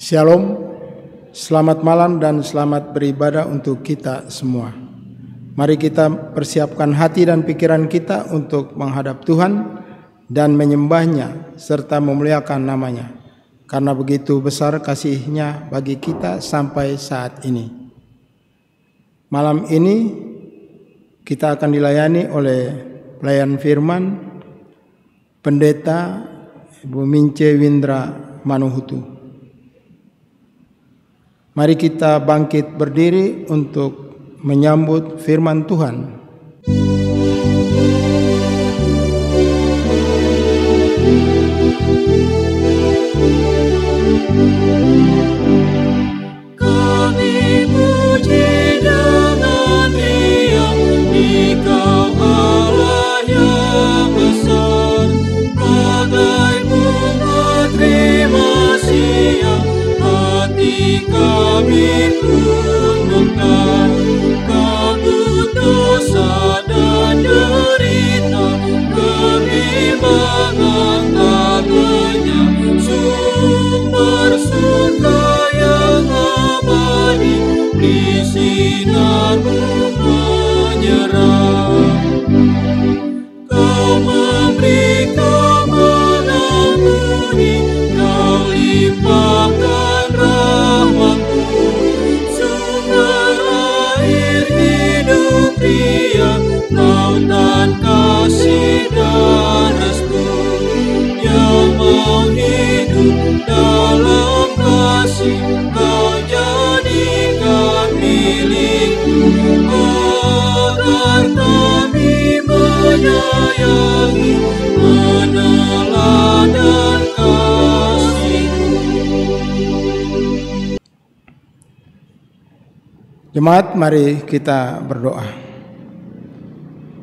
Shalom, selamat malam dan selamat beribadah untuk kita semua. Mari kita persiapkan hati dan pikiran kita untuk menghadap Tuhan dan menyembahnya serta memuliakan namanya. Karena begitu besar kasih-Nya bagi kita sampai saat ini. Malam ini kita akan dilayani oleh pelayan firman Pendeta Ibu Mince Windra Manuhutu. Mari kita bangkit berdiri untuk menyambut firman Tuhan. Kami puji dengan riang Engkau Allah yang besar, bagai bunga terima siang hati kami pun mekar. Kabut dosa dan derita berimbang angkat lenyap, sumber surga yang abadi di sinar-Mu menyerah. Kau memberi, Kau mengampuni, Kau limpahkan rahmat-Mu, sumber air hidup Dia, lautan kasih dan restu, yang mau hidup dalam kasih Kau jadikan milik-Mu, agar kami menyayangi, meneladan kasih-Mu. Jemaat, mari kita berdoa.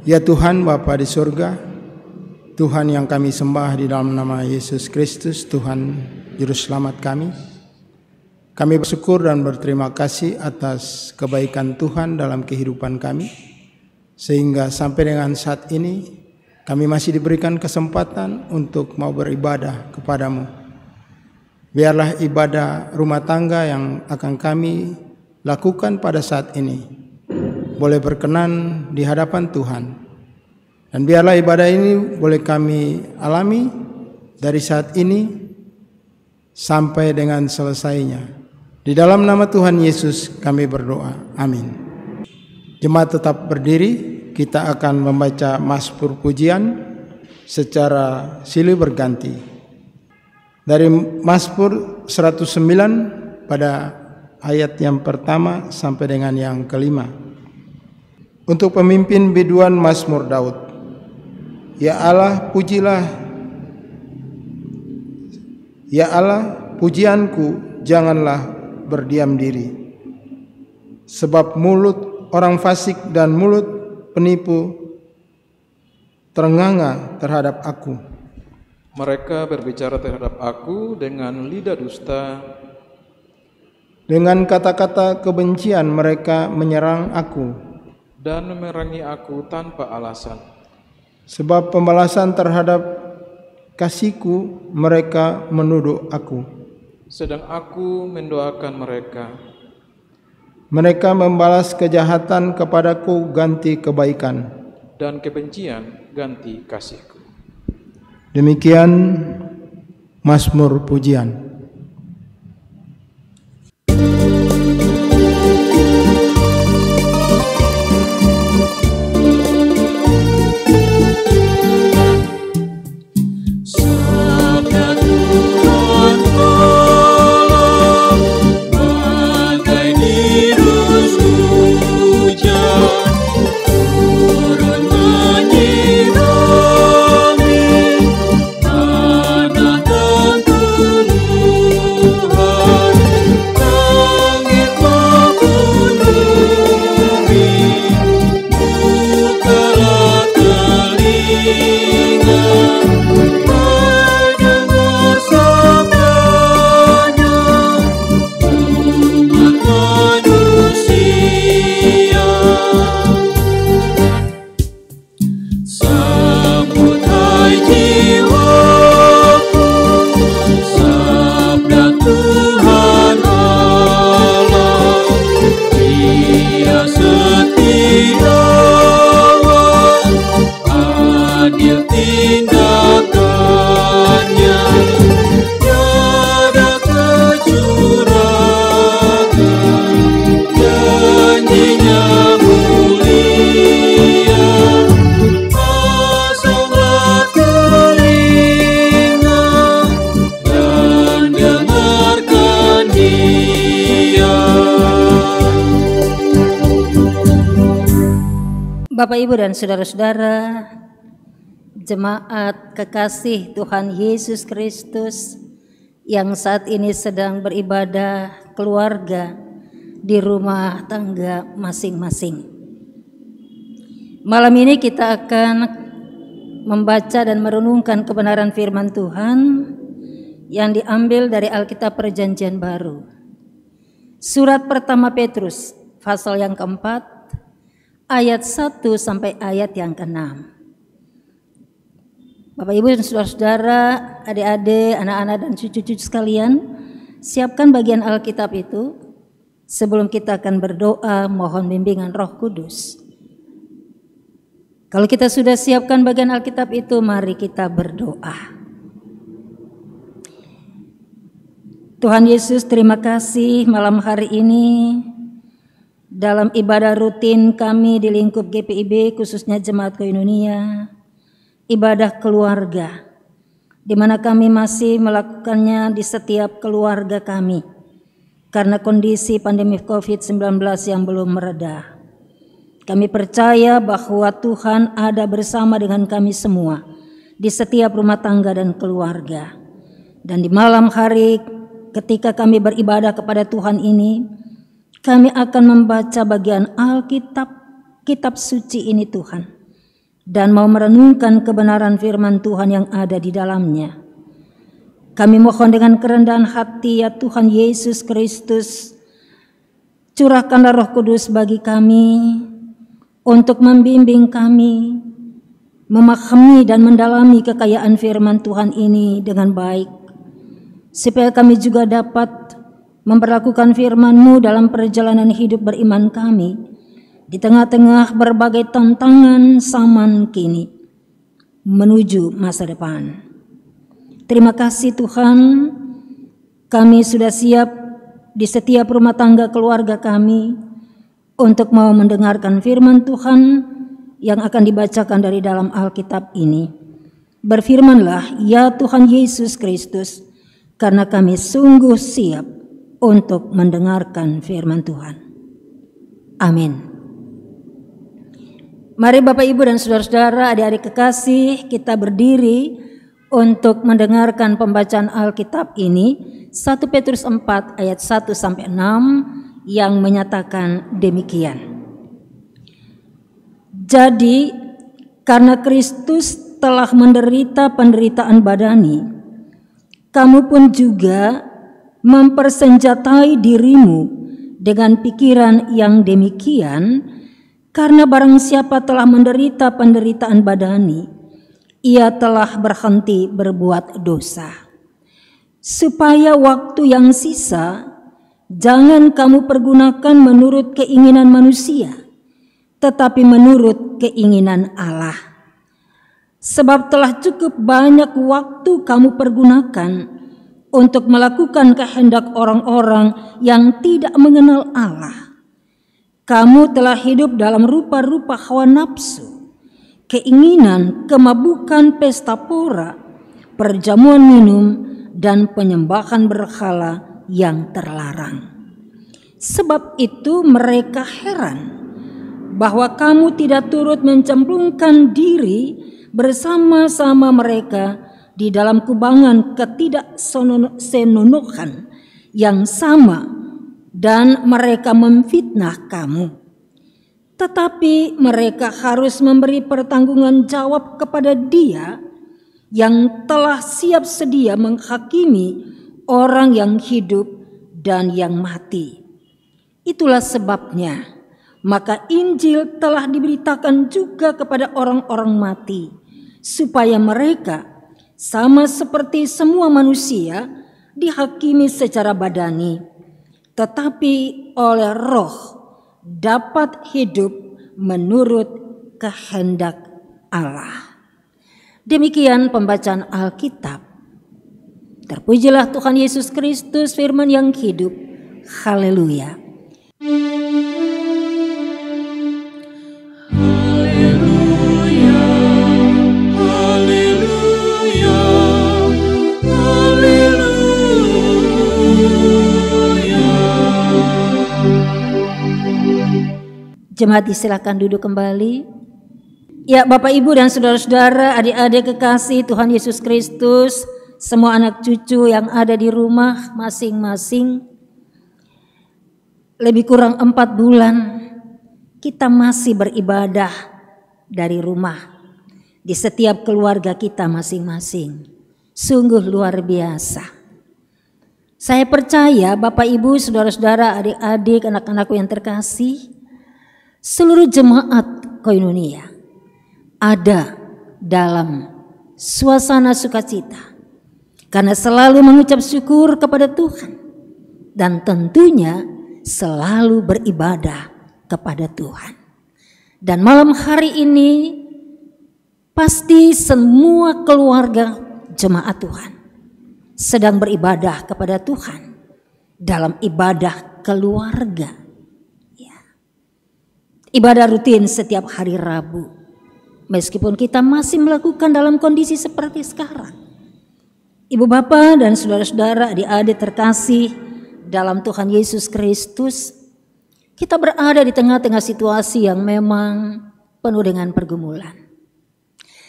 Ya Tuhan Bapa di surga, Tuhan yang kami sembah di dalam nama Yesus Kristus, Tuhan Juru Selamat kami. Kami bersyukur dan berterima kasih atas kebaikan Tuhan dalam kehidupan kami, sehingga sampai dengan saat ini kami masih diberikan kesempatan untuk mau beribadah kepada-Mu. Biarlah ibadah rumah tangga yang akan kami lakukan pada saat ini boleh berkenan di hadapan Tuhan. Dan biarlah ibadah ini boleh kami alami dari saat ini sampai dengan selesainya. Di dalam nama Tuhan Yesus kami berdoa. Amin. Jemaat tetap berdiri, kita akan membaca mazmur pujian secara silih berganti. Dari Mazmur 109 pada ayat yang pertama sampai dengan yang kelima. Untuk pemimpin biduan Mazmur Daud. Ya Allah, pujilah. Ya Allah, pujianku janganlah berdiam diri. Sebab mulut orang fasik dan mulut penipu terenganga terhadap aku. Mereka berbicara terhadap aku dengan lidah dusta. Dengan kata-kata kebencian mereka menyerang aku. Dan memerangi aku tanpa alasan. Sebab pembalasan terhadap kasihku mereka menuduh aku. Sedang aku mendoakan mereka. Mereka membalas kejahatan kepadaku ganti kebaikan. Dan kebencian ganti kasihku. Demikian Mazmur pujian. Tanah dan Bapak, Ibu, dan saudara-saudara, jemaat kekasih Tuhan Yesus Kristus yang saat ini sedang beribadah keluarga di rumah tangga masing-masing. Malam ini kita akan membaca dan merenungkan kebenaran firman Tuhan yang diambil dari Alkitab Perjanjian Baru. Surat pertama Petrus, pasal yang keempat, ayat 1 sampai ayat yang ke-6. Bapak, Ibu, dan saudara-saudara, adik-adik, anak-anak, dan cucu-cucu sekalian, siapkan bagian Alkitab itu sebelum kita akan berdoa mohon bimbingan Roh Kudus. Kalau kita sudah siapkan bagian Alkitab itu, mari kita berdoa. Tuhan Yesus, terima kasih malam hari ini dalam ibadah rutin kami di lingkup GPIB, khususnya Jemaat Koinonia, ibadah keluarga, di mana kami masih melakukannya di setiap keluarga kami karena kondisi pandemi COVID-19 yang belum mereda. Kami percaya bahwa Tuhan ada bersama dengan kami semua di setiap rumah tangga dan keluarga. Dan di malam hari ketika kami beribadah kepada Tuhan ini, kami akan membaca bagian Alkitab, kitab suci ini Tuhan, dan mau merenungkan kebenaran firman Tuhan yang ada di dalamnya. Kami mohon dengan kerendahan hati, ya Tuhan Yesus Kristus, curahkanlah Roh Kudus bagi kami untuk membimbing kami, memahami dan mendalami kekayaan firman Tuhan ini dengan baik, supaya kami juga dapat memperlakukan firman-Mu dalam perjalanan hidup beriman kami di tengah-tengah berbagai tantangan zaman kini menuju masa depan. Terima kasih Tuhan, kami sudah siap di setiap rumah tangga keluarga kami untuk mau mendengarkan firman Tuhan yang akan dibacakan dari dalam Alkitab ini. Berfirmanlah, ya Tuhan Yesus Kristus, karena kami sungguh siap untuk mendengarkan firman Tuhan. Amin. Mari Bapak, Ibu, dan saudara-saudara, adik-adik kekasih, kita berdiri untuk mendengarkan pembacaan Alkitab ini, 1 Petrus 4 ayat 1 sampai 6 yang menyatakan demikian. Jadi, karena Kristus telah menderita penderitaan badani, kamu pun juga mempersenjatai dirimu dengan pikiran yang demikian, karena barang siapa telah menderita penderitaan badani, ia telah berhenti berbuat dosa. Supaya waktu yang sisa jangan kamu pergunakan menurut keinginan manusia, tetapi menurut keinginan Allah. Sebab telah cukup banyak waktu kamu pergunakan untuk melakukan kehendak orang-orang yang tidak mengenal Allah. Kamu telah hidup dalam rupa-rupa hawa nafsu, keinginan, kemabukan, pesta pora, perjamuan minum, dan penyembahan berhala yang terlarang. Sebab itu mereka heran bahwa kamu tidak turut mencemplungkan diri bersama-sama mereka di dalam kubangan ketidaksenonohan yang sama, dan mereka memfitnah kamu. Tetapi mereka harus memberi pertanggungan jawab kepada Dia yang telah siap sedia menghakimi orang yang hidup dan yang mati. Itulah sebabnya maka Injil telah diberitakan juga kepada orang-orang mati, supaya mereka sama seperti semua manusia dihakimi secara badani, tetapi oleh Roh dapat hidup menurut kehendak Allah. Demikian pembacaan Alkitab. Terpujilah Tuhan Yesus Kristus, firman yang hidup. Haleluya. Jemaat, silakan duduk kembali. Ya, Bapak, Ibu, dan saudara-saudara, adik-adik kekasih Tuhan Yesus Kristus, semua anak cucu yang ada di rumah masing-masing, lebih kurang 4 bulan kita masih beribadah dari rumah di setiap keluarga kita masing-masing. Sungguh luar biasa. Saya percaya Bapak, Ibu, saudara-saudara, adik-adik, anak-anakku yang terkasih, seluruh jemaat Koinonia ada dalam suasana sukacita karena selalu mengucap syukur kepada Tuhan dan tentunya selalu beribadah kepada Tuhan. Dan malam hari ini pasti semua keluarga jemaat Tuhan sedang beribadah kepada Tuhan dalam ibadah keluarga. Ya. Ibadah rutin setiap hari Rabu. Meskipun kita masih melakukan dalam kondisi seperti sekarang. Ibu bapak dan saudara-saudara, adik-adik terkasih dalam Tuhan Yesus Kristus, kita berada di tengah-tengah situasi yang memang penuh dengan pergumulan.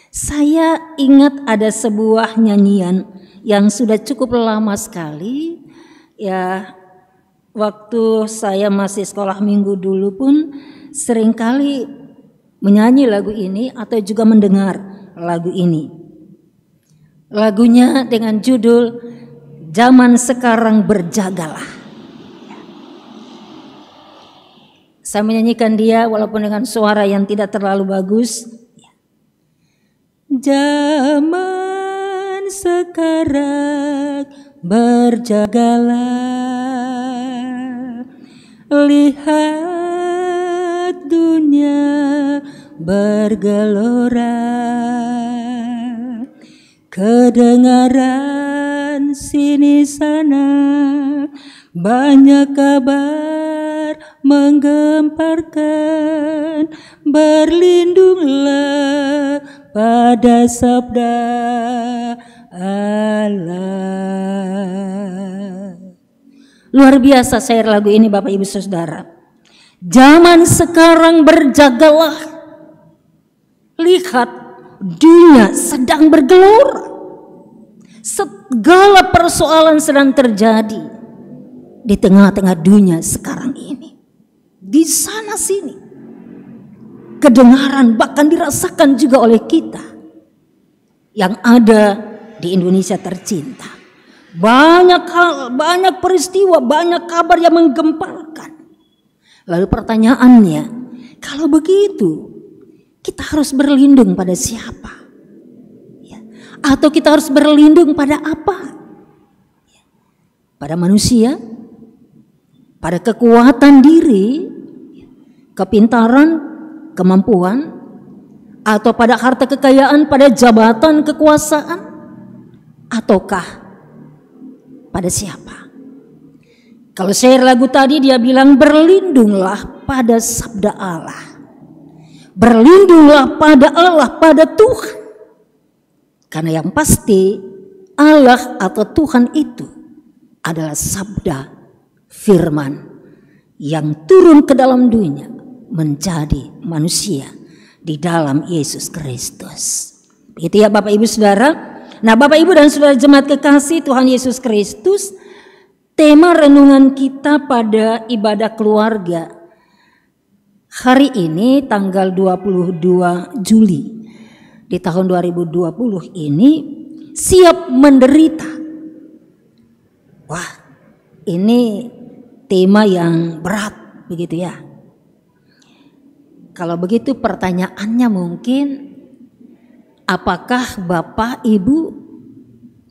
Saya ingat ada sebuah nyanyian yang sudah cukup lama sekali, ya, waktu saya masih sekolah minggu dulu pun seringkali menyanyi lagu ini atau juga mendengar lagu ini. Lagunya dengan judul Zaman Sekarang Berjagalah. Saya menyanyikan dia walaupun dengan suara yang tidak terlalu bagus. Zaman sekarang berjagalah, lihat dunia bergelora, kedengaran sini sana banyak kabar menggemparkan, berlindunglah pada sabda Allah. Luar biasa syair lagu ini Bapak Ibu Saudara. Zaman sekarang berjagalah, lihat dunia sedang bergelora, segala persoalan sedang terjadi di tengah-tengah dunia sekarang ini. Di sana sini kedengaran bahkan dirasakan juga oleh kita yang ada di Indonesia tercinta. Banyak hal, banyak peristiwa, banyak kabar yang menggemparkan. Lalu pertanyaannya, kalau begitu kita harus berlindung pada siapa? Ya. Atau kita harus berlindung pada apa? Ya. Pada manusia? Pada kekuatan diri? Kepintaran? Kemampuan? Atau pada harta kekayaan, pada jabatan kekuasaan? Ataukah pada siapa? Kalau syair lagu tadi dia bilang berlindunglah pada sabda Allah. Berlindunglah pada Allah, pada Tuhan. Karena yang pasti Allah atau Tuhan itu adalah sabda firman yang turun ke dalam dunia menjadi manusia di dalam Yesus Kristus. Begitu ya Bapak Ibu Saudara. Nah Bapak Ibu dan Saudara jemaat kekasih Tuhan Yesus Kristus, tema renungan kita pada ibadah keluarga hari ini tanggal 22 Juli di tahun 2020 ini, siap menderita. Wah, ini tema yang berat begitu ya. Kalau begitu pertanyaannya mungkin, apakah Bapak, Ibu,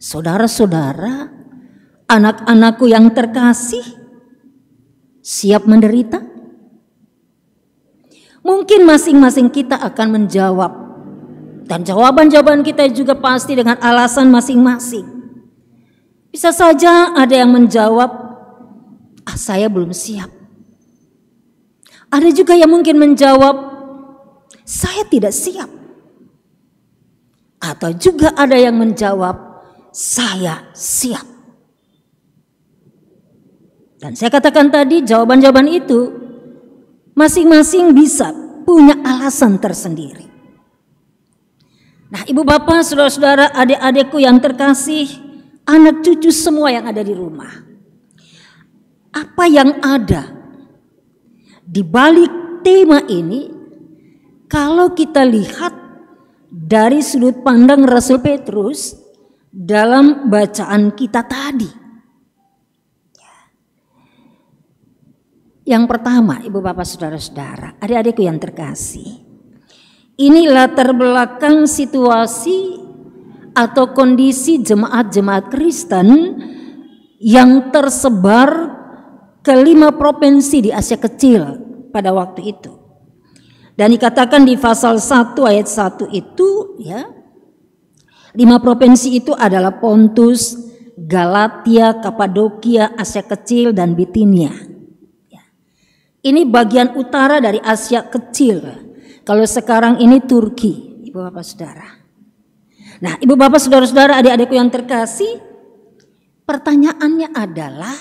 saudara-saudara, anak-anakku yang terkasih siap menderita? Mungkin masing-masing kita akan menjawab, dan jawaban-jawaban kita juga pasti dengan alasan masing-masing. Bisa saja ada yang menjawab, saya belum siap. Ada juga yang mungkin menjawab, saya tidak siap. Atau juga ada yang menjawab, saya siap. Dan saya katakan tadi jawaban-jawaban itu masing-masing bisa punya alasan tersendiri. Nah, ibu bapak, saudara-saudara, adik-adikku yang terkasih, anak cucu semua yang ada di rumah. Apa yang ada di balik tema ini, kalau kita lihat dari sudut pandang Rasul Petrus dalam bacaan kita tadi. Yang pertama, ibu bapak, saudara-saudara, adik-adikku yang terkasih, ini latar belakang situasi atau kondisi jemaat-jemaat Kristen yang tersebar ke 5 provinsi di Asia Kecil pada waktu itu. Dan dikatakan di pasal 1 ayat 1 itu, ya, 5 provinsi itu adalah Pontus, Galatia, Kapadokia, Asia Kecil, dan Bitinia. Ini bagian utara dari Asia Kecil. Kalau sekarang ini Turki, ibu bapak saudara. Nah, ibu bapak saudara-saudara, adik-adikku yang terkasih, pertanyaannya adalah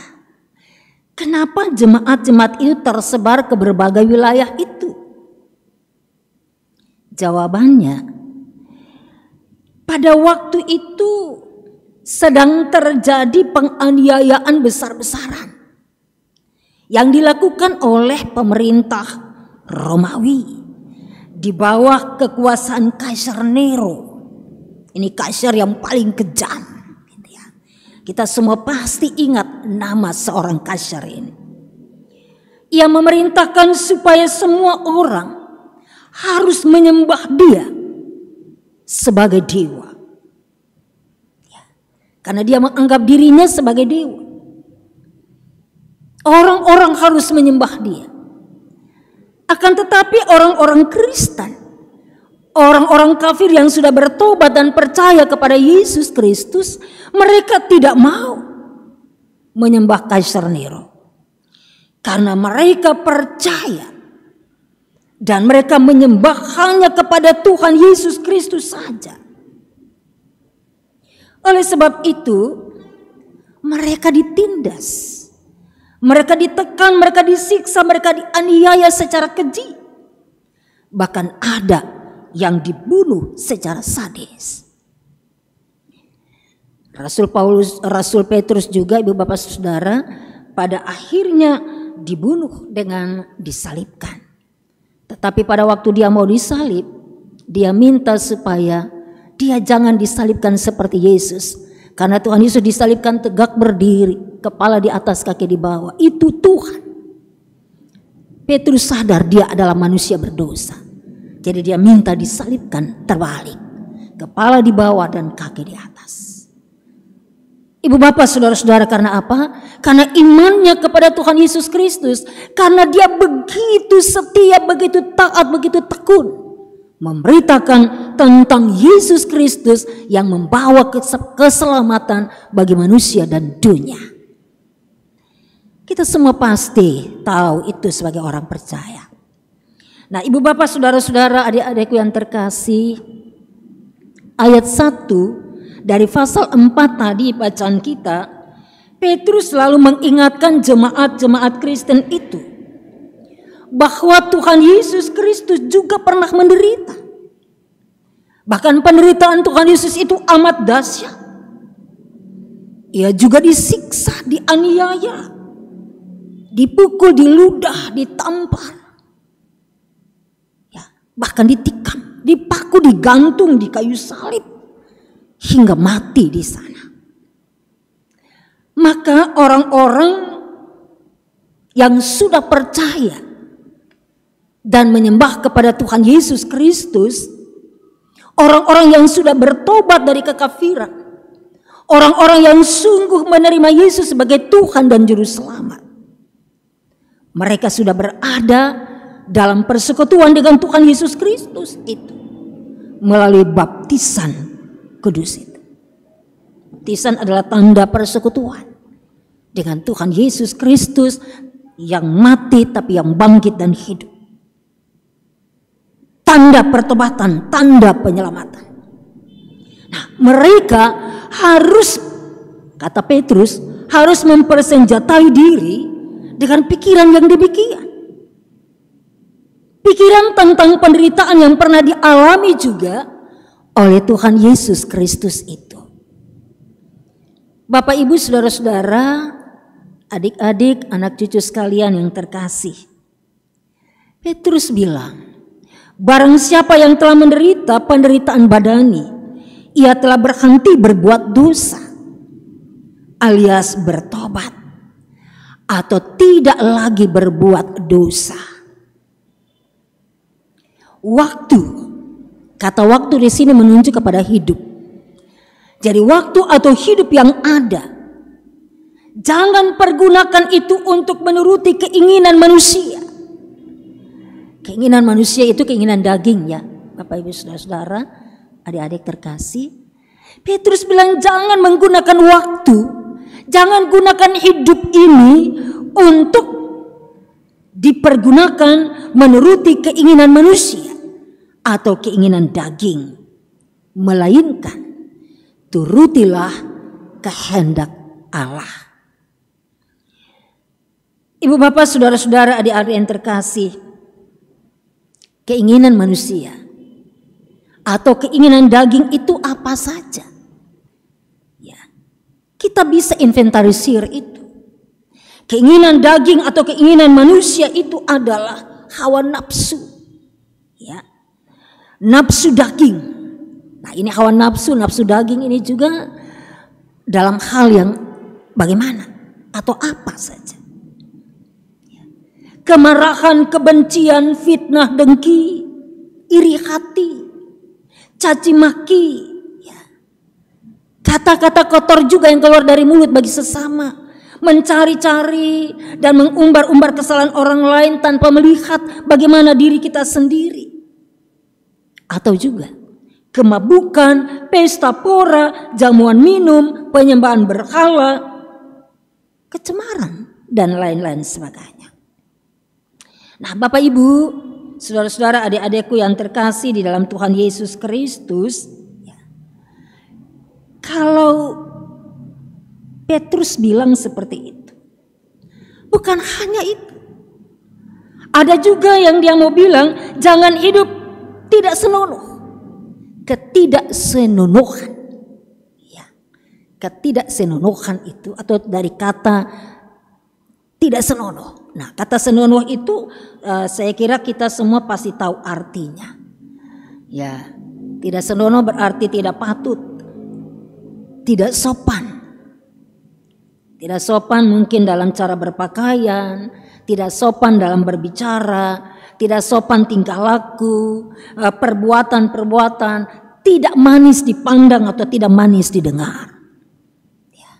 kenapa jemaat-jemaat itu tersebar ke berbagai wilayah itu? Jawabannya, pada waktu itu sedang terjadi penganiayaan besar-besaran yang dilakukan oleh pemerintah Romawi di bawah kekuasaan Kaisar Nero. Ini kaisar yang paling kejam. Gitu ya. Kita semua pasti ingat nama seorang kaisar ini. Ia memerintahkan supaya semua orang harus menyembah dia sebagai dewa. Ya. Karena dia menganggap dirinya sebagai dewa. Orang-orang harus menyembah dia. Akan tetapi orang-orang Kristen, orang-orang kafir yang sudah bertobat dan percaya kepada Yesus Kristus, mereka tidak mau menyembah Kaisar Nero. Karena mereka percaya dan mereka menyembah hanya kepada Tuhan Yesus Kristus saja. Oleh sebab itu, mereka ditindas. Mereka ditekan, mereka disiksa, mereka dianiaya secara keji. Bahkan ada yang dibunuh secara sadis. Rasul Petrus juga, ibu bapak saudara, pada akhirnya dibunuh dengan disalibkan. Tetapi pada waktu dia mau disalib, dia minta supaya dia jangan disalibkan seperti Yesus. Karena Tuhan Yesus disalibkan tegak berdiri, kepala di atas, kaki di bawah. Itu Tuhan. Petrus sadar dia adalah manusia berdosa. Jadi dia minta disalibkan terbalik. Kepala di bawah dan kaki di atas. Ibu bapak saudara-saudara, karena apa? Karena imannya kepada Tuhan Yesus Kristus. Karena dia begitu setia, begitu taat, begitu tekun. Memberitakan tentang Yesus Kristus yang membawa keselamatan bagi manusia dan dunia. Kita semua pasti tahu itu sebagai orang percaya. Nah, ibu bapak saudara-saudara, adik-adikku yang terkasih, ayat 1 dari pasal 4 tadi bacaan kita, Petrus selalu mengingatkan jemaat-jemaat Kristen itu bahwa Tuhan Yesus Kristus juga pernah menderita. Bahkan penderitaan Tuhan Yesus itu amat dahsyat. Ia juga disiksa, dianiaya, dipukul, diludah, ditampar, ya, bahkan ditikam, dipaku, digantung di kayu salib hingga mati di sana. Maka orang-orang yang sudah percaya dan menyembah kepada Tuhan Yesus Kristus, orang-orang yang sudah bertobat dari kekafiran, orang-orang yang sungguh menerima Yesus sebagai Tuhan dan Juru Selamat, mereka sudah berada dalam persekutuan dengan Tuhan Yesus Kristus itu melalui baptisan kudus itu. Baptisan adalah tanda persekutuan dengan Tuhan Yesus Kristus yang mati tapi yang bangkit dan hidup. Tanda pertobatan, tanda penyelamatan. Nah, mereka harus, kata Petrus, harus mempersenjatai diri dengan pikiran yang demikian. Pikiran tentang penderitaan yang pernah dialami juga oleh Tuhan Yesus Kristus itu. Bapak, Ibu, saudara-saudara, adik-adik, anak cucu sekalian yang terkasih, Petrus bilang, barang siapa yang telah menderita penderitaan badani, ia telah berhenti berbuat dosa, alias bertobat, atau tidak lagi berbuat dosa. Waktu, kata waktu di sini menunjuk kepada hidup. Jadi waktu atau hidup yang ada, jangan pergunakan itu untuk menuruti keinginan manusia. Keinginan manusia itu keinginan daging, ya Bapak, Ibu, saudara-saudara, adik-adik terkasih. Petrus bilang jangan menggunakan waktu, jangan gunakan hidup ini untuk dipergunakan menuruti keinginan manusia atau keinginan daging, melainkan turutilah kehendak Allah. Ibu, bapak, saudara-saudara, adik-adik yang terkasih, keinginan manusia atau keinginan daging itu apa saja? Ya, kita bisa inventarisir itu. Keinginan daging atau keinginan manusia itu adalah hawa nafsu. Ya, nafsu daging. Nah, ini hawa nafsu, nafsu daging ini juga dalam hal yang bagaimana atau apa saja. Kemarahan, kebencian, fitnah, dengki, iri hati, caci maki, ya. Kata-kata kotor juga yang keluar dari mulut bagi sesama, mencari-cari dan mengumbar-umbar kesalahan orang lain tanpa melihat bagaimana diri kita sendiri. Atau juga kemabukan, pesta pora, jamuan minum, penyembahan berhala, kecemaran, dan lain-lain sebagainya. Nah, Bapak, Ibu, saudara-saudara, adik-adikku yang terkasih di dalam Tuhan Yesus Kristus, ya, kalau Petrus bilang seperti itu, bukan hanya itu. Ada juga yang dia mau bilang, jangan hidup tidak senonoh. Ketidaksenonohan. Ya, ketidaksenonohan itu atau dari kata tidak senonoh. Nah, kata senonoh itu saya kira kita semua pasti tahu artinya. Ya, tidak senonoh berarti tidak patut, tidak sopan. Tidak sopan mungkin dalam cara berpakaian, tidak sopan dalam berbicara, tidak sopan tingkah laku, perbuatan-perbuatan, tidak manis dipandang atau tidak manis didengar. Ya.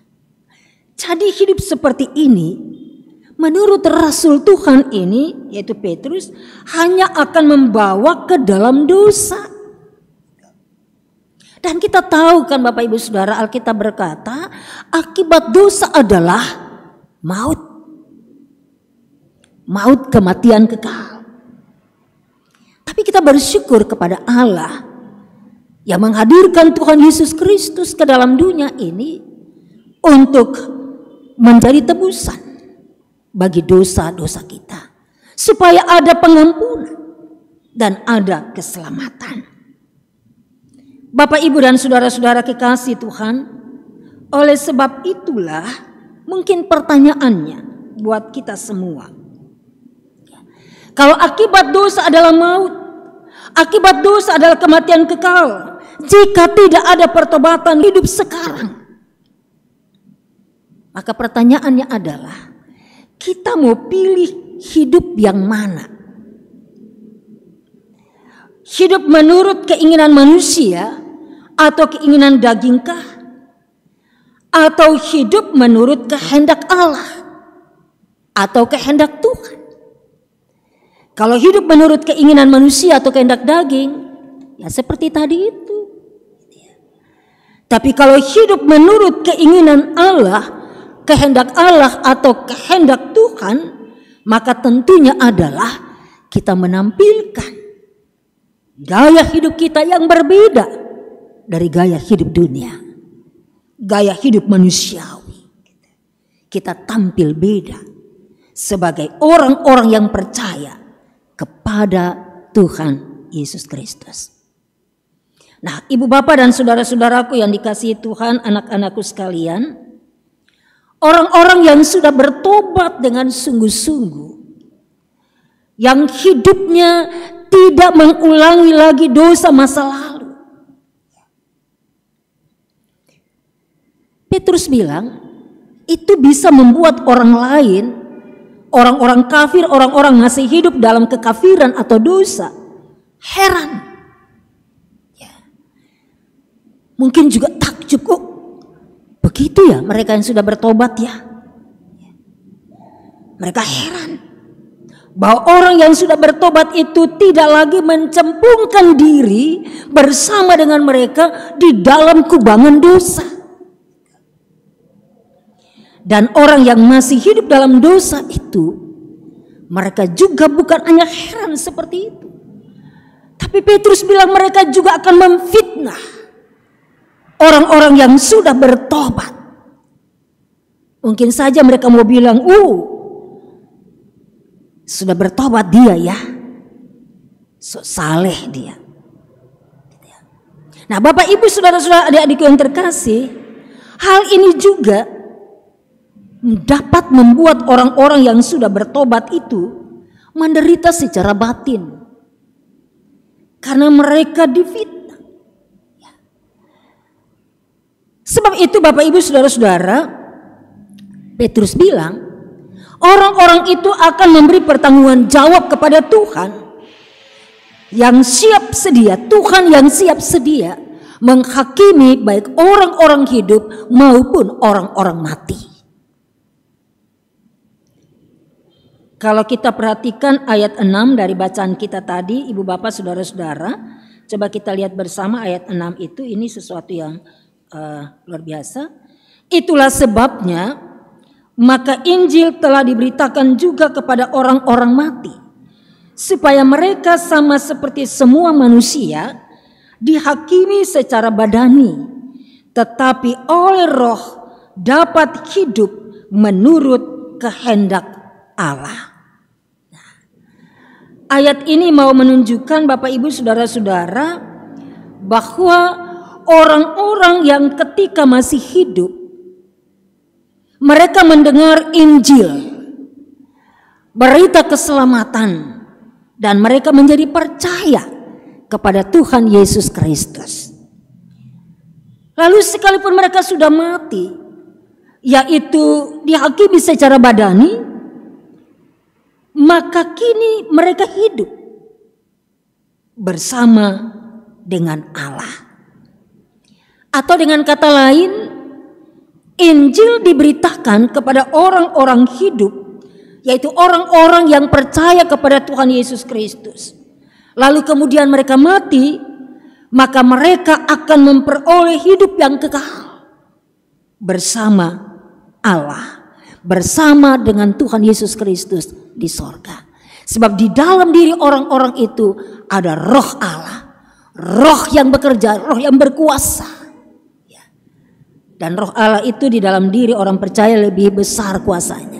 Jadi hidup seperti ini, menurut Rasul Tuhan ini, yaitu Petrus, hanya akan membawa ke dalam dosa. Dan kita tahu kan Bapak, Ibu, Saudara, Alkitab berkata, akibat dosa adalah maut. Maut, kematian kekal. Tapi kita bersyukur kepada Allah yang menghadirkan Tuhan Yesus Kristus ke dalam dunia ini untuk menjadi tebusan bagi dosa-dosa kita, supaya ada pengampunan dan ada keselamatan. Bapak, Ibu, dan saudara-saudara kekasih Tuhan, oleh sebab itulah mungkin pertanyaannya buat kita semua. Kalau akibat dosa adalah maut, akibat dosa adalah kematian kekal, jika tidak ada pertobatan hidup sekarang, maka pertanyaannya adalah, kita mau pilih hidup yang mana? Hidup menurut keinginan manusia atau keinginan dagingkah? Atau hidup menurut kehendak Allah atau kehendak Tuhan? Kalau hidup menurut keinginan manusia atau kehendak daging, ya seperti tadi itu. Tapi kalau hidup menurut keinginan Allah, kehendak Allah atau kehendak Tuhan, maka tentunya adalah kita menampilkan gaya hidup kita yang berbeda dari gaya hidup dunia, gaya hidup manusiawi. Kita tampil beda sebagai orang-orang yang percaya kepada Tuhan Yesus Kristus. Nah, ibu bapak dan saudara-saudaraku yang dikasihi Tuhan, anak-anakku sekalian, orang-orang yang sudah bertobat dengan sungguh-sungguh, yang hidupnya tidak mengulangi lagi dosa masa lalu. Petrus bilang, itu bisa membuat orang lain, orang-orang kafir, orang-orang masih hidup dalam kekafiran atau dosa, heran. Mungkin juga takjub, kok begitu ya mereka yang sudah bertobat ya. Mereka heran bahwa orang yang sudah bertobat itu tidak lagi mencemplungkan diri bersama dengan mereka di dalam kubangan dosa. Dan orang yang masih hidup dalam dosa itu, mereka juga bukan hanya heran seperti itu, tapi Petrus bilang mereka juga akan memfitnah orang-orang yang sudah bertobat. Mungkin saja mereka mau bilang, sudah bertobat dia ya, so saleh dia. Nah, Bapak Ibu saudara-saudara adik-adikku yang terkasih, hal ini juga dapat membuat orang-orang yang sudah bertobat itu menderita secara batin. Karena mereka difitnah. Sebab itu Bapak Ibu saudara-saudara, Petrus bilang, orang-orang itu akan memberi pertanggungan jawab kepada Tuhan yang siap sedia, Tuhan yang siap sedia menghakimi baik orang-orang hidup maupun orang-orang mati. Kalau kita perhatikan ayat 6 dari bacaan kita tadi, Ibu Bapak saudara-saudara, coba kita lihat bersama ayat 6 itu, ini sesuatu yang luar biasa. Itulah sebabnya maka Injil telah diberitakan juga kepada orang-orang mati, supaya mereka sama seperti semua manusia dihakimi secara badani, tetapi oleh Roh dapat hidup menurut kehendak Allah. Nah, ayat ini mau menunjukkan Bapak Ibu saudara-saudara bahwa orang-orang yang ketika masih hidup, mereka mendengar Injil, berita keselamatan, dan mereka menjadi percaya kepada Tuhan Yesus Kristus. Lalu sekalipun mereka sudah mati, yaitu dihakimi secara badani, maka kini mereka hidup bersama dengan Allah. Atau dengan kata lain, Injil diberitakan kepada orang-orang hidup, yaitu orang-orang yang percaya kepada Tuhan Yesus Kristus. Lalu kemudian mereka mati, maka mereka akan memperoleh hidup yang kekal bersama Allah, bersama dengan Tuhan Yesus Kristus di sorga. Sebab di dalam diri orang-orang itu ada Roh Allah, Roh yang bekerja, Roh yang berkuasa. Dan Roh Allah itu di dalam diri orang percaya lebih besar kuasanya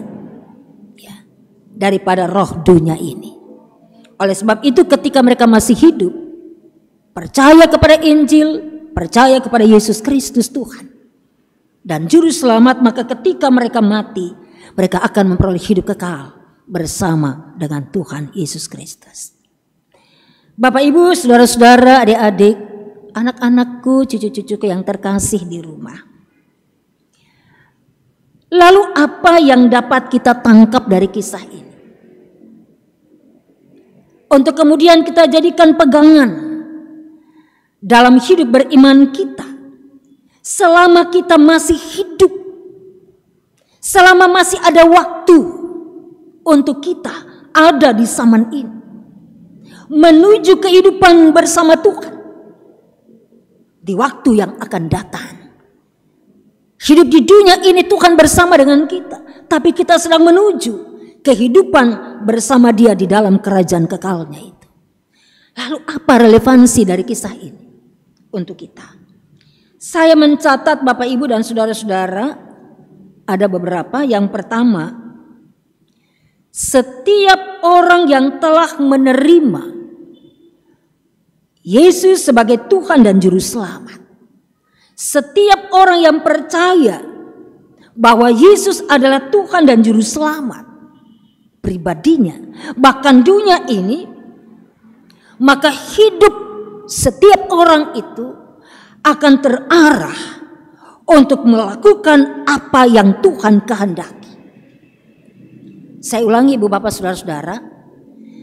daripada roh dunia ini. Oleh sebab itu ketika mereka masih hidup, percaya kepada Injil, percaya kepada Yesus Kristus Tuhan dan Juru Selamat, maka ketika mereka mati, mereka akan memperoleh hidup kekal bersama dengan Tuhan Yesus Kristus. Bapak Ibu, saudara-saudara, adik-adik, anak-anakku, cucu-cucuku yang terkasih di rumah. Lalu apa yang dapat kita tangkap dari kisah ini? Untuk kemudian kita jadikan pegangan dalam hidup beriman kita. Selama kita masih hidup, selama masih ada waktu untuk kita ada di zaman ini, menuju kehidupan bersama Tuhan di waktu yang akan datang. Hidup di dunia ini Tuhan bersama dengan kita, tapi kita sedang menuju kehidupan bersama Dia di dalam kerajaan kekalnya itu. Lalu apa relevansi dari kisah ini untuk kita? Saya mencatat Bapak Ibu dan saudara-saudara ada beberapa. Yang pertama, setiap orang yang telah menerima Yesus sebagai Tuhan dan Juru Selamat. Setiap orang yang percaya bahwa Yesus adalah Tuhan dan Juru Selamat pribadinya, bahkan dunia ini, maka hidup setiap orang itu akan terarah untuk melakukan apa yang Tuhan kehendaki. Saya ulangi, Ibu Bapak Saudara-saudara,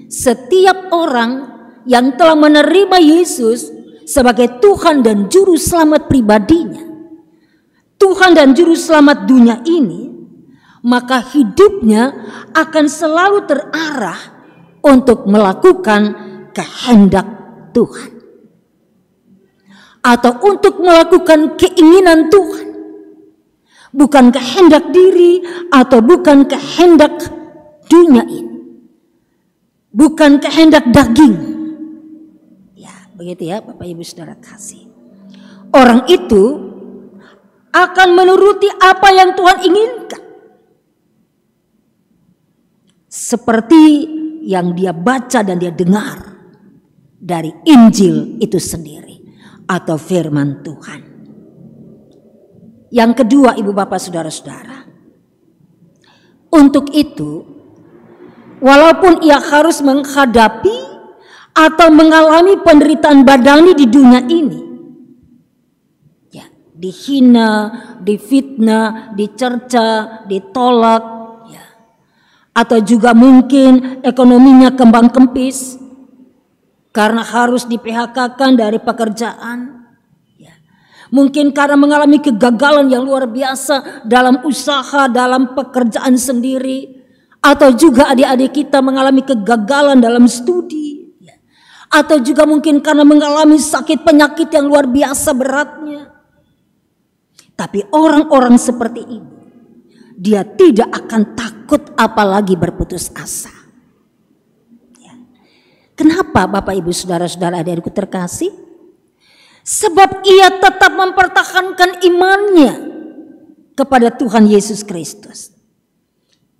setiap orang yang telah menerima Yesus sebagai Tuhan dan Juru Selamat pribadinya, Tuhan dan Juru Selamat dunia ini, maka hidupnya akan selalu terarah untuk melakukan kehendak Tuhan, atau untuk melakukan keinginan Tuhan, bukan kehendak diri atau bukan kehendak dunia ini, bukan kehendak daging. Begitu ya Bapak Ibu Saudara kasih. Orang itu akan menuruti apa yang Tuhan inginkan, seperti yang dia baca dan dia dengar dari Injil itu sendiri atau firman Tuhan. Yang kedua, Ibu Bapak Saudara-saudara, untuk itu walaupun ia harus menghadapi atau mengalami penderitaan badani di dunia ini, ya, dihina, difitnah, dicerca, ditolak, ya, atau juga mungkin ekonominya kembang kempis karena harus di-PHK-kan dari pekerjaan, ya. Mungkin karena mengalami kegagalan yang luar biasa dalam usaha, dalam pekerjaan sendiri, atau juga adik-adik kita mengalami kegagalan dalam studi, atau juga mungkin karena mengalami sakit penyakit yang luar biasa beratnya. Tapi orang-orang seperti ini, dia tidak akan takut apalagi berputus asa. Ya. Kenapa Bapak Ibu Saudara-saudara adik-adikku terkasih? Sebab ia tetap mempertahankan imannya kepada Tuhan Yesus Kristus.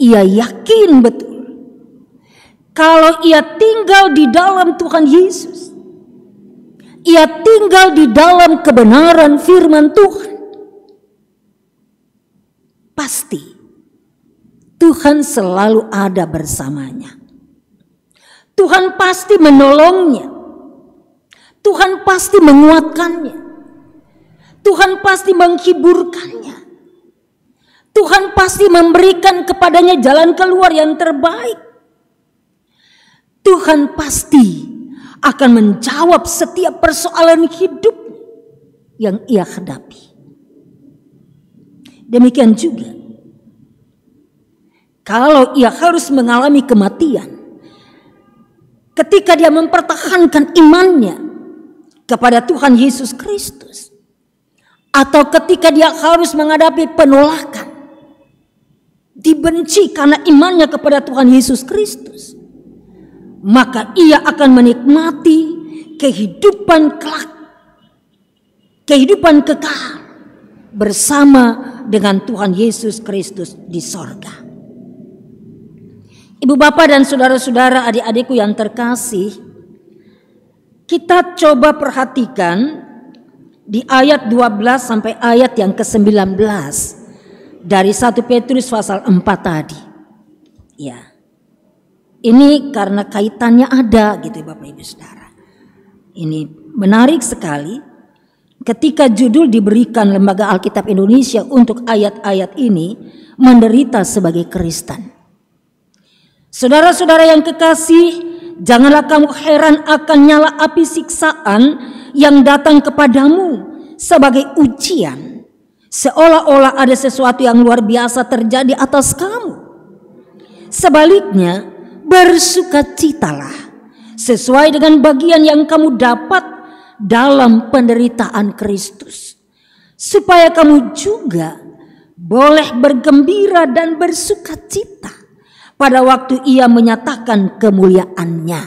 Ia yakin betul kalau ia tinggal di dalam Tuhan Yesus, ia tinggal di dalam kebenaran firman Tuhan, pasti Tuhan selalu ada bersamanya. Tuhan pasti menolongnya. Tuhan pasti menguatkannya. Tuhan pasti menghiburkannya. Tuhan pasti memberikan kepadanya jalan keluar yang terbaik. Tuhan pasti akan menjawab setiap persoalan hidup yang ia hadapi. Demikian juga kalau ia harus mengalami kematian, ketika dia mempertahankan imannya kepada Tuhan Yesus Kristus, atau ketika dia harus menghadapi penolakan, dibenci karena imannya kepada Tuhan Yesus Kristus, maka ia akan menikmati kehidupan kelak, kehidupan kekal bersama dengan Tuhan Yesus Kristus di sorga. Ibu bapak dan saudara-saudara adik-adikku yang terkasih, kita coba perhatikan di ayat 12 sampai ayat yang ke-19 dari 1 Petrus pasal 4 tadi. Ya. Ini karena kaitannya ada gitu Bapak Ibu Saudara. Ini menarik sekali ketika judul diberikan Lembaga Alkitab Indonesia untuk ayat-ayat ini, menderita sebagai Kristen. Saudara-saudara yang kekasih, janganlah kamu heran akan nyala api siksaan yang datang kepadamu sebagai ujian, seolah-olah ada sesuatu yang luar biasa terjadi atas kamu. Sebaliknya, bersukacitalah sesuai dengan bagian yang kamu dapat dalam penderitaan Kristus, supaya kamu juga boleh bergembira dan bersukacita pada waktu ia menyatakan kemuliaannya.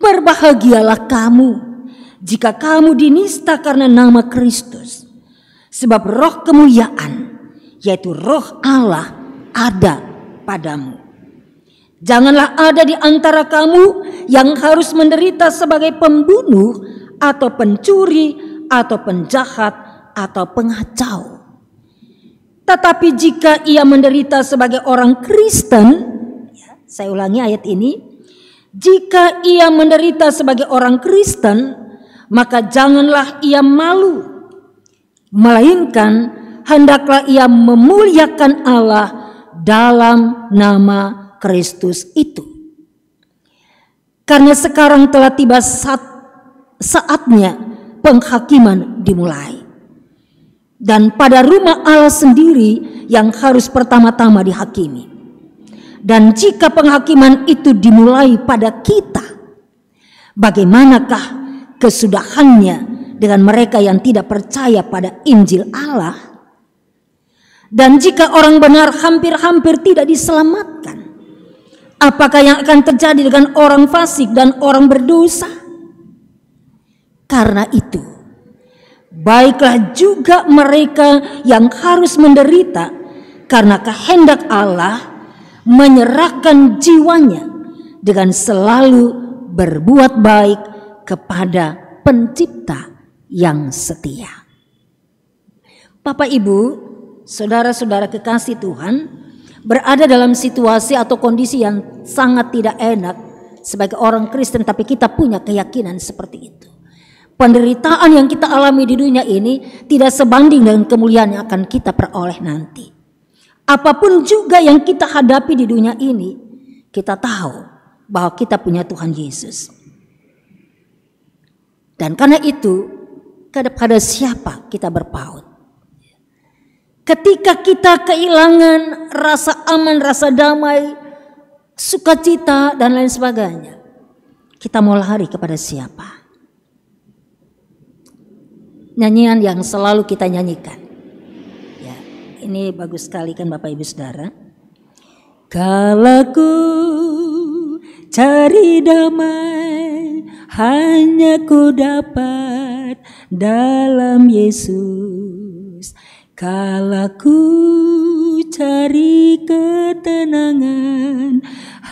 Berbahagialah kamu jika kamu dinista karena nama Kristus, sebab roh kemuliaan, yaitu roh Allah, ada padamu. Janganlah ada di antara kamu yang harus menderita sebagai pembunuh atau pencuri atau penjahat atau pengacau. Tetapi jika ia menderita sebagai orang Kristen, saya ulangi ayat ini, jika ia menderita sebagai orang Kristen, maka janganlah ia malu, melainkan hendaklah ia memuliakan Allah dalam nama Kristus itu. Karena sekarang telah tiba saatnya penghakiman dimulai. Dan pada rumah Allah sendiri yang harus pertama-tama dihakimi. Dan jika penghakiman itu dimulai pada kita, bagaimanakah kesudahannya dengan mereka yang tidak percaya pada Injil Allah? Dan jika orang benar hampir-hampir tidak diselamatkan, apakah yang akan terjadi dengan orang fasik dan orang berdosa? Karena itu, baiklah juga mereka yang harus menderita karena kehendak Allah menyerahkan jiwanya dengan selalu berbuat baik kepada Pencipta yang setia. Bapak Ibu, saudara-saudara kekasih Tuhan, berada dalam situasi atau kondisi yang sangat tidak enak sebagai orang Kristen, tapi kita punya keyakinan seperti itu. Penderitaan yang kita alami di dunia ini tidak sebanding dengan kemuliaan yang akan kita peroleh nanti. Apapun juga yang kita hadapi di dunia ini, kita tahu bahwa kita punya Tuhan Yesus. Dan karena itu, kepada siapa kita berpaut? Ketika kita kehilangan rasa aman, rasa damai, sukacita dan lain sebagainya, kita mau lari kepada siapa? Nyanyian yang selalu kita nyanyikan. Ya, ini bagus sekali kan Bapak Ibu Saudara. Kalau ku cari damai, hanya ku dapat dalam Yesus. Kalau ku cari ketenangan,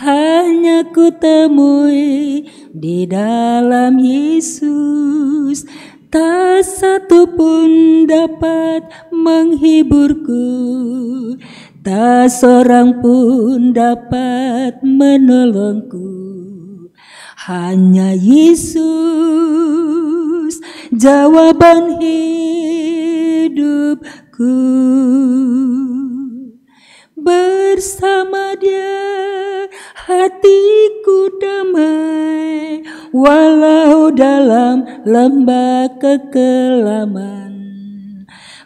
hanya ku temui di dalam Yesus. Tak satu pun dapat menghiburku, tak seorang pun dapat menolongku. Hanya Yesus jawaban hidupku. Bersama Dia hatiku damai, walau dalam lembah kekelaman.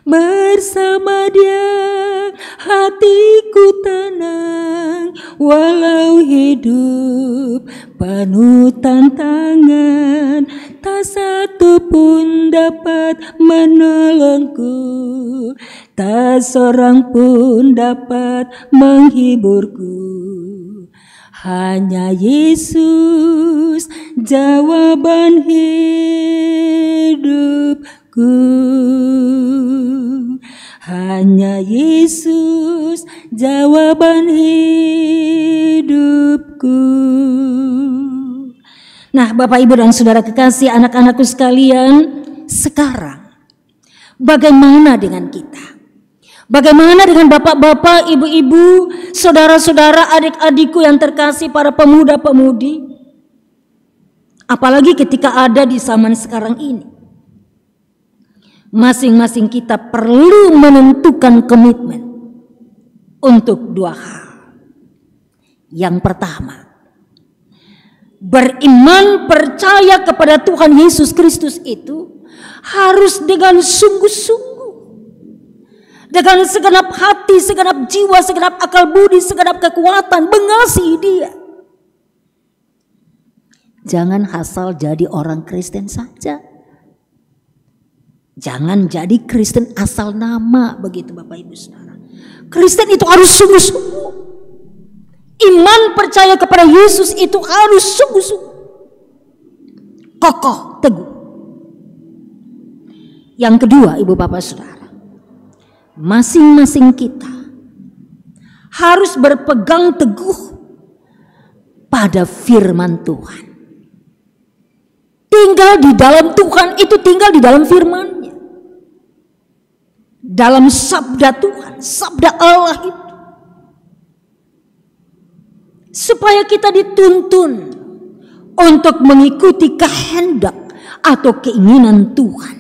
Bersama Dia hatiku tenang, walau hidup penuh tantangan. Tak satu pun dapat menolongku, tak seorang pun dapat menghiburku. Hanya Yesus jawaban hidupku. Hanya Yesus jawaban hidupku. Nah, Bapak Ibu dan Saudara kekasih, anak-anakku sekalian, sekarang bagaimana dengan kita? Bagaimana dengan bapak-bapak, ibu-ibu, saudara-saudara, adik-adikku yang terkasih, para pemuda-pemudi? Apalagi ketika ada di zaman sekarang ini. Masing-masing kita perlu menentukan komitmen untuk dua hal. Yang pertama, beriman percaya kepada Tuhan Yesus Kristus itu harus dengan sungguh-sungguh, dengan segenap hati, segenap jiwa, segenap akal budi, segenap kekuatan, mengasihi Dia. Jangan asal jadi orang Kristen saja. Jangan jadi Kristen asal nama, begitu Bapak Ibu Saudara. Kristen itu harus sungguh-sungguh. Iman percaya kepada Yesus itu harus sungguh-sungguh, kokoh, teguh. Yang kedua, Ibu Bapak Saudara, masing-masing kita harus berpegang teguh ada firman Tuhan. Tinggal di dalam Tuhan itu tinggal di dalam firman-Nya. Dalam sabda Tuhan, sabda Allah itu. Supaya kita dituntun untuk mengikuti kehendak atau keinginan Tuhan.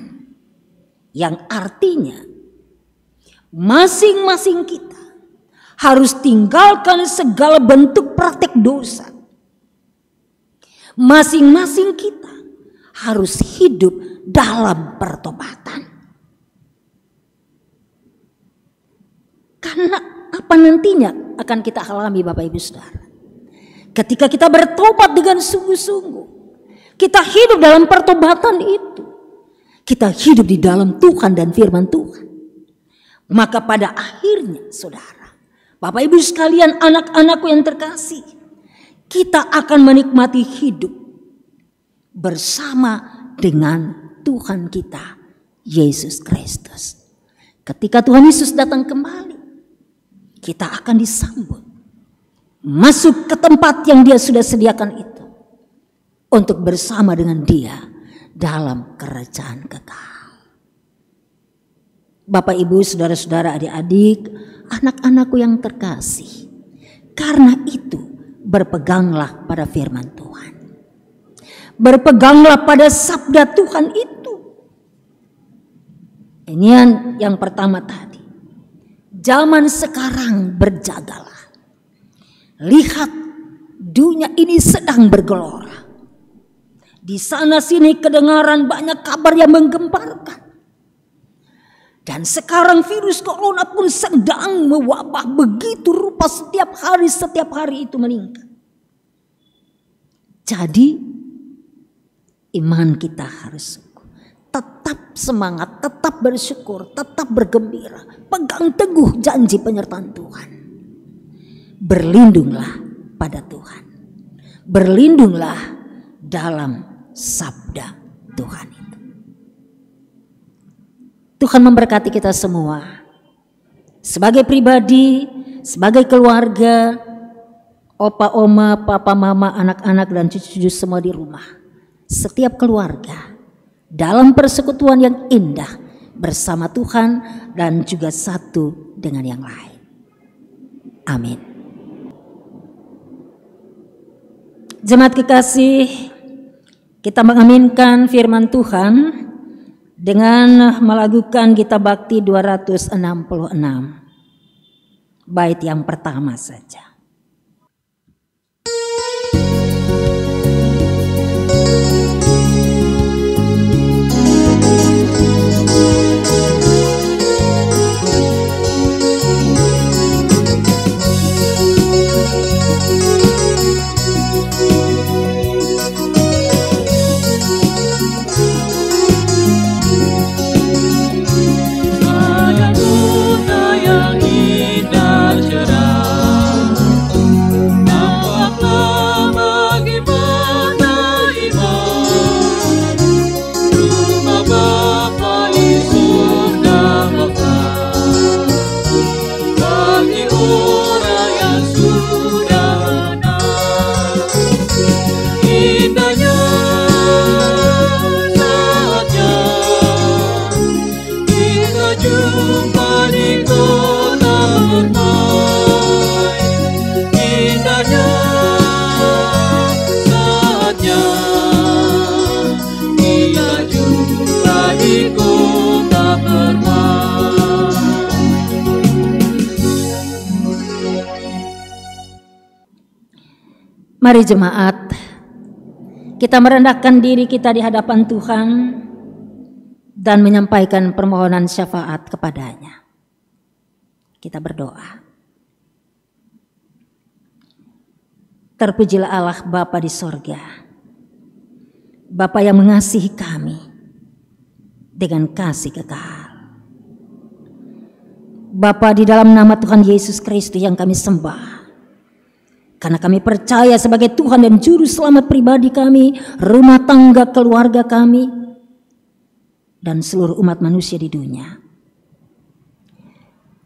Yang artinya masing-masing kita harus tinggalkan segala bentuk praktik dosa. Masing-masing kita harus hidup dalam pertobatan. Karena apa nantinya akan kita alami Bapak Ibu Saudara? Ketika kita bertobat dengan sungguh-sungguh, kita hidup dalam pertobatan itu, kita hidup di dalam Tuhan dan firman Tuhan. Maka pada akhirnya saudara, Bapak Ibu sekalian, anak-anakku yang terkasih, kita akan menikmati hidup bersama dengan Tuhan kita, Yesus Kristus. Ketika Tuhan Yesus datang kembali, kita akan disambut masuk ke tempat yang Dia sudah sediakan itu, untuk bersama dengan Dia dalam kerajaan kekal. Bapak Ibu, saudara-saudara, adik-adik, anak-anakku yang terkasih, karena itu berpeganglah pada firman Tuhan. Berpeganglah pada sabda Tuhan itu. Ini yang pertama tadi. Zaman sekarang berjagalah. Lihat, dunia ini sedang bergelora. Di sana sini kedengaran banyak kabar yang menggemparkan. Dan sekarang virus corona pun sedang mewabah begitu rupa, setiap hari itu meningkat. Jadi iman kita harus tetap semangat, tetap bersyukur, tetap bergembira. Pegang teguh janji penyertaan Tuhan. Berlindunglah pada Tuhan. Berlindunglah dalam sabda Tuhan itu. Tuhan memberkati kita semua. Sebagai pribadi, sebagai keluarga, opa, oma, papa, mama, anak-anak dan cucu-cucu semua di rumah. Setiap keluarga dalam persekutuan yang indah bersama Tuhan dan juga satu dengan yang lain. Amin. Jemaat kekasih, kita mengaminkan firman Tuhan dengan melakukan Gita Bakti 266. Bait yang pertama saja. Mari jemaat, kita merendahkan diri kita di hadapan Tuhan dan menyampaikan permohonan syafaat kepadanya. Kita berdoa. Terpujilah Allah Bapa di sorga, Bapa yang mengasihi kami dengan kasih kekal. Bapa, di dalam nama Tuhan Yesus Kristus yang kami sembah, karena kami percaya sebagai Tuhan dan Juru Selamat pribadi kami, rumah tangga keluarga kami, dan seluruh umat manusia di dunia.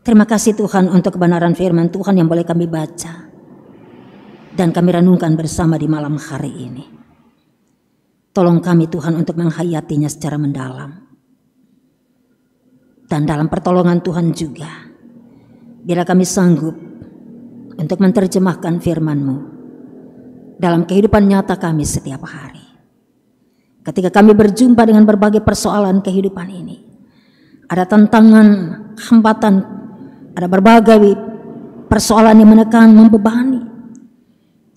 Terima kasih Tuhan untuk kebenaran firman Tuhan yang boleh kami baca. dan kami renungkan bersama di malam hari ini. Tolong kami Tuhan untuk menghayatinya secara mendalam. Dan dalam pertolongan Tuhan juga, bila kami sanggup untuk menerjemahkan firman-Mu dalam kehidupan nyata kami setiap hari. Ketika kami berjumpa dengan berbagai persoalan kehidupan ini, ada tantangan, hambatan, ada berbagai persoalan yang menekan, membebani.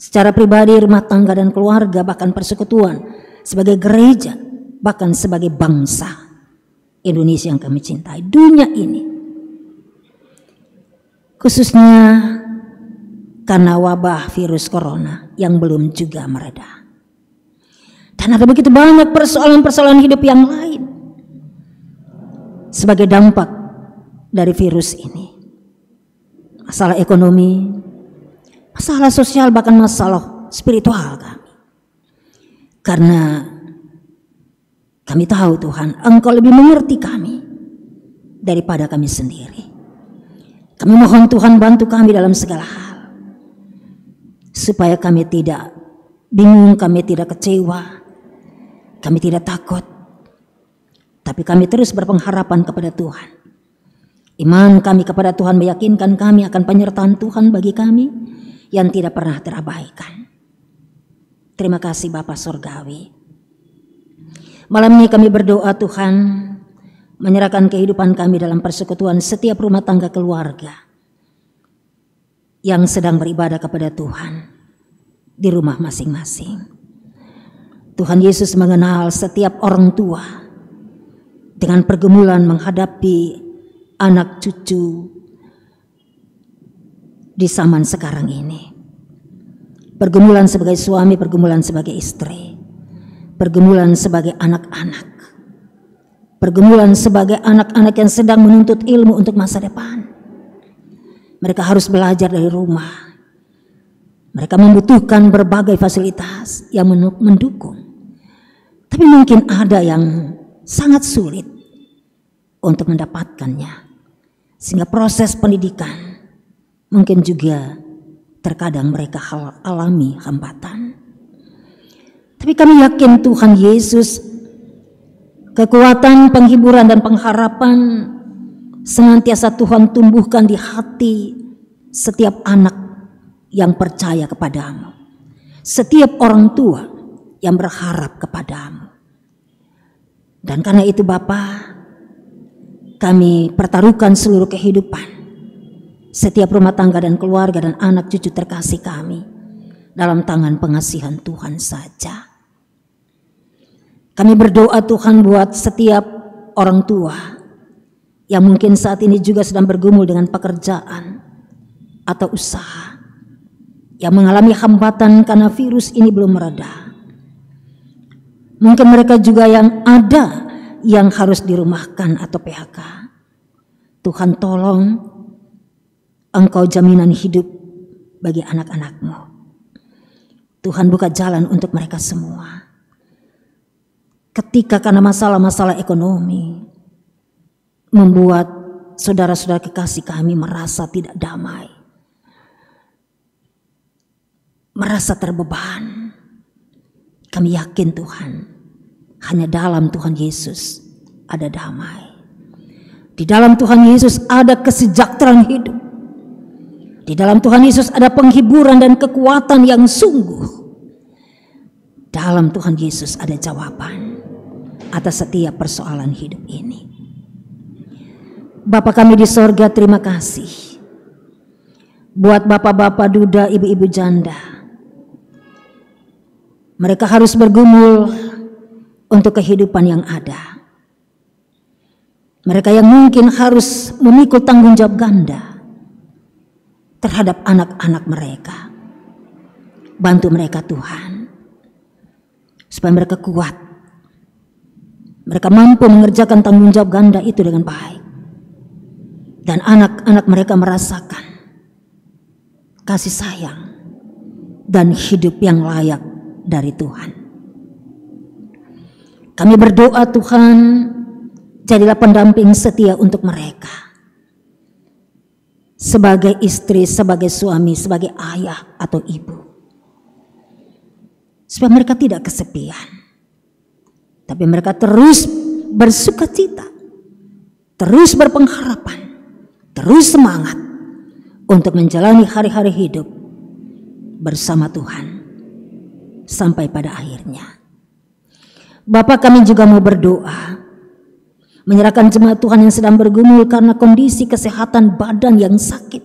Secara pribadi, rumah tangga dan keluarga, bahkan persekutuan, sebagai gereja, bahkan sebagai bangsa Indonesia yang kami cintai, dunia ini. Khususnya karena wabah virus corona yang belum juga mereda. Dan ada begitu banyak persoalan-persoalan hidup yang lain sebagai dampak dari virus ini. Masalah ekonomi, masalah sosial, bahkan masalah spiritual kami. Karena kami tahu Tuhan, Engkau lebih mengerti kami daripada kami sendiri. Kami mohon Tuhan bantu kami dalam segala hal. Supaya kami tidak bingung, kami tidak kecewa, kami tidak takut. Tapi kami terus berpengharapan kepada Tuhan. Iman kami kepada Tuhan meyakinkan kami akan penyertaan Tuhan bagi kami yang tidak pernah terabaikan. Terima kasih Bapa Surgawi. Malam ini kami berdoa Tuhan, menyerahkan kehidupan kami dalam persekutuan setiap rumah tangga keluarga yang sedang beribadah kepada Tuhan di rumah masing-masing. Tuhan Yesus mengenal setiap orang tua dengan pergumulan menghadapi anak cucu di zaman sekarang ini. Pergumulan sebagai suami, pergumulan sebagai istri, pergumulan sebagai anak-anak, pergumulan sebagai anak-anak yang sedang menuntut ilmu untuk masa depan. Mereka harus belajar dari rumah. Mereka membutuhkan berbagai fasilitas yang mendukung. Tapi mungkin ada yang sangat sulit untuk mendapatkannya. Sehingga proses pendidikan mungkin juga terkadang mereka alami hambatan. Tapi kami yakin Tuhan Yesus, kekuatan, penghiburan dan pengharapan senantiasa Tuhan tumbuhkan di hati setiap anak yang percaya kepadamu, setiap orang tua yang berharap kepadamu. Dan karena itu Bapa, kami pertaruhkan seluruh kehidupan setiap rumah tangga dan keluarga dan anak cucu terkasih kami dalam tangan pengasihan Tuhan saja. Kami berdoa Tuhan buat setiap orang tua yang mungkin saat ini juga sedang bergumul dengan pekerjaan atau usaha, yang mengalami hambatan karena virus ini belum mereda. Mungkin mereka juga yang ada yang harus dirumahkan atau PHK. Tuhan tolong, Engkau jaminan hidup bagi anak-anak-Mu. Tuhan buka jalan untuk mereka semua. Ketika karena masalah-masalah ekonomi membuat saudara-saudara kekasih kami merasa tidak damai, merasa terbeban, kami yakin Tuhan, hanya dalam Tuhan Yesus ada damai. Di dalam Tuhan Yesus ada kesejahteraan hidup. Di dalam Tuhan Yesus ada penghiburan dan kekuatan yang sungguh. Dalam Tuhan Yesus ada jawaban atas setiap persoalan hidup ini. Bapa kami di sorga, terima kasih buat bapak-bapak duda, ibu-ibu janda. Mereka harus bergumul untuk kehidupan yang ada. Mereka yang mungkin harus memikul tanggung jawab ganda terhadap anak-anak mereka. Bantu mereka Tuhan, supaya mereka kuat. Mereka mampu mengerjakan tanggung jawab ganda itu dengan baik. Dan anak-anak mereka merasakan kasih sayang dan hidup yang layak dari Tuhan. Kami berdoa Tuhan, jadilah pendamping setia untuk mereka. Sebagai istri, sebagai suami, sebagai ayah atau ibu. supaya mereka tidak kesepian, tapi mereka terus bersukacita, terus berpengharapan, terus semangat untuk menjalani hari-hari hidup bersama Tuhan sampai pada akhirnya. Bapa, kami juga mau berdoa menyerahkan jemaat Tuhan yang sedang bergumul karena kondisi kesehatan badan yang sakit.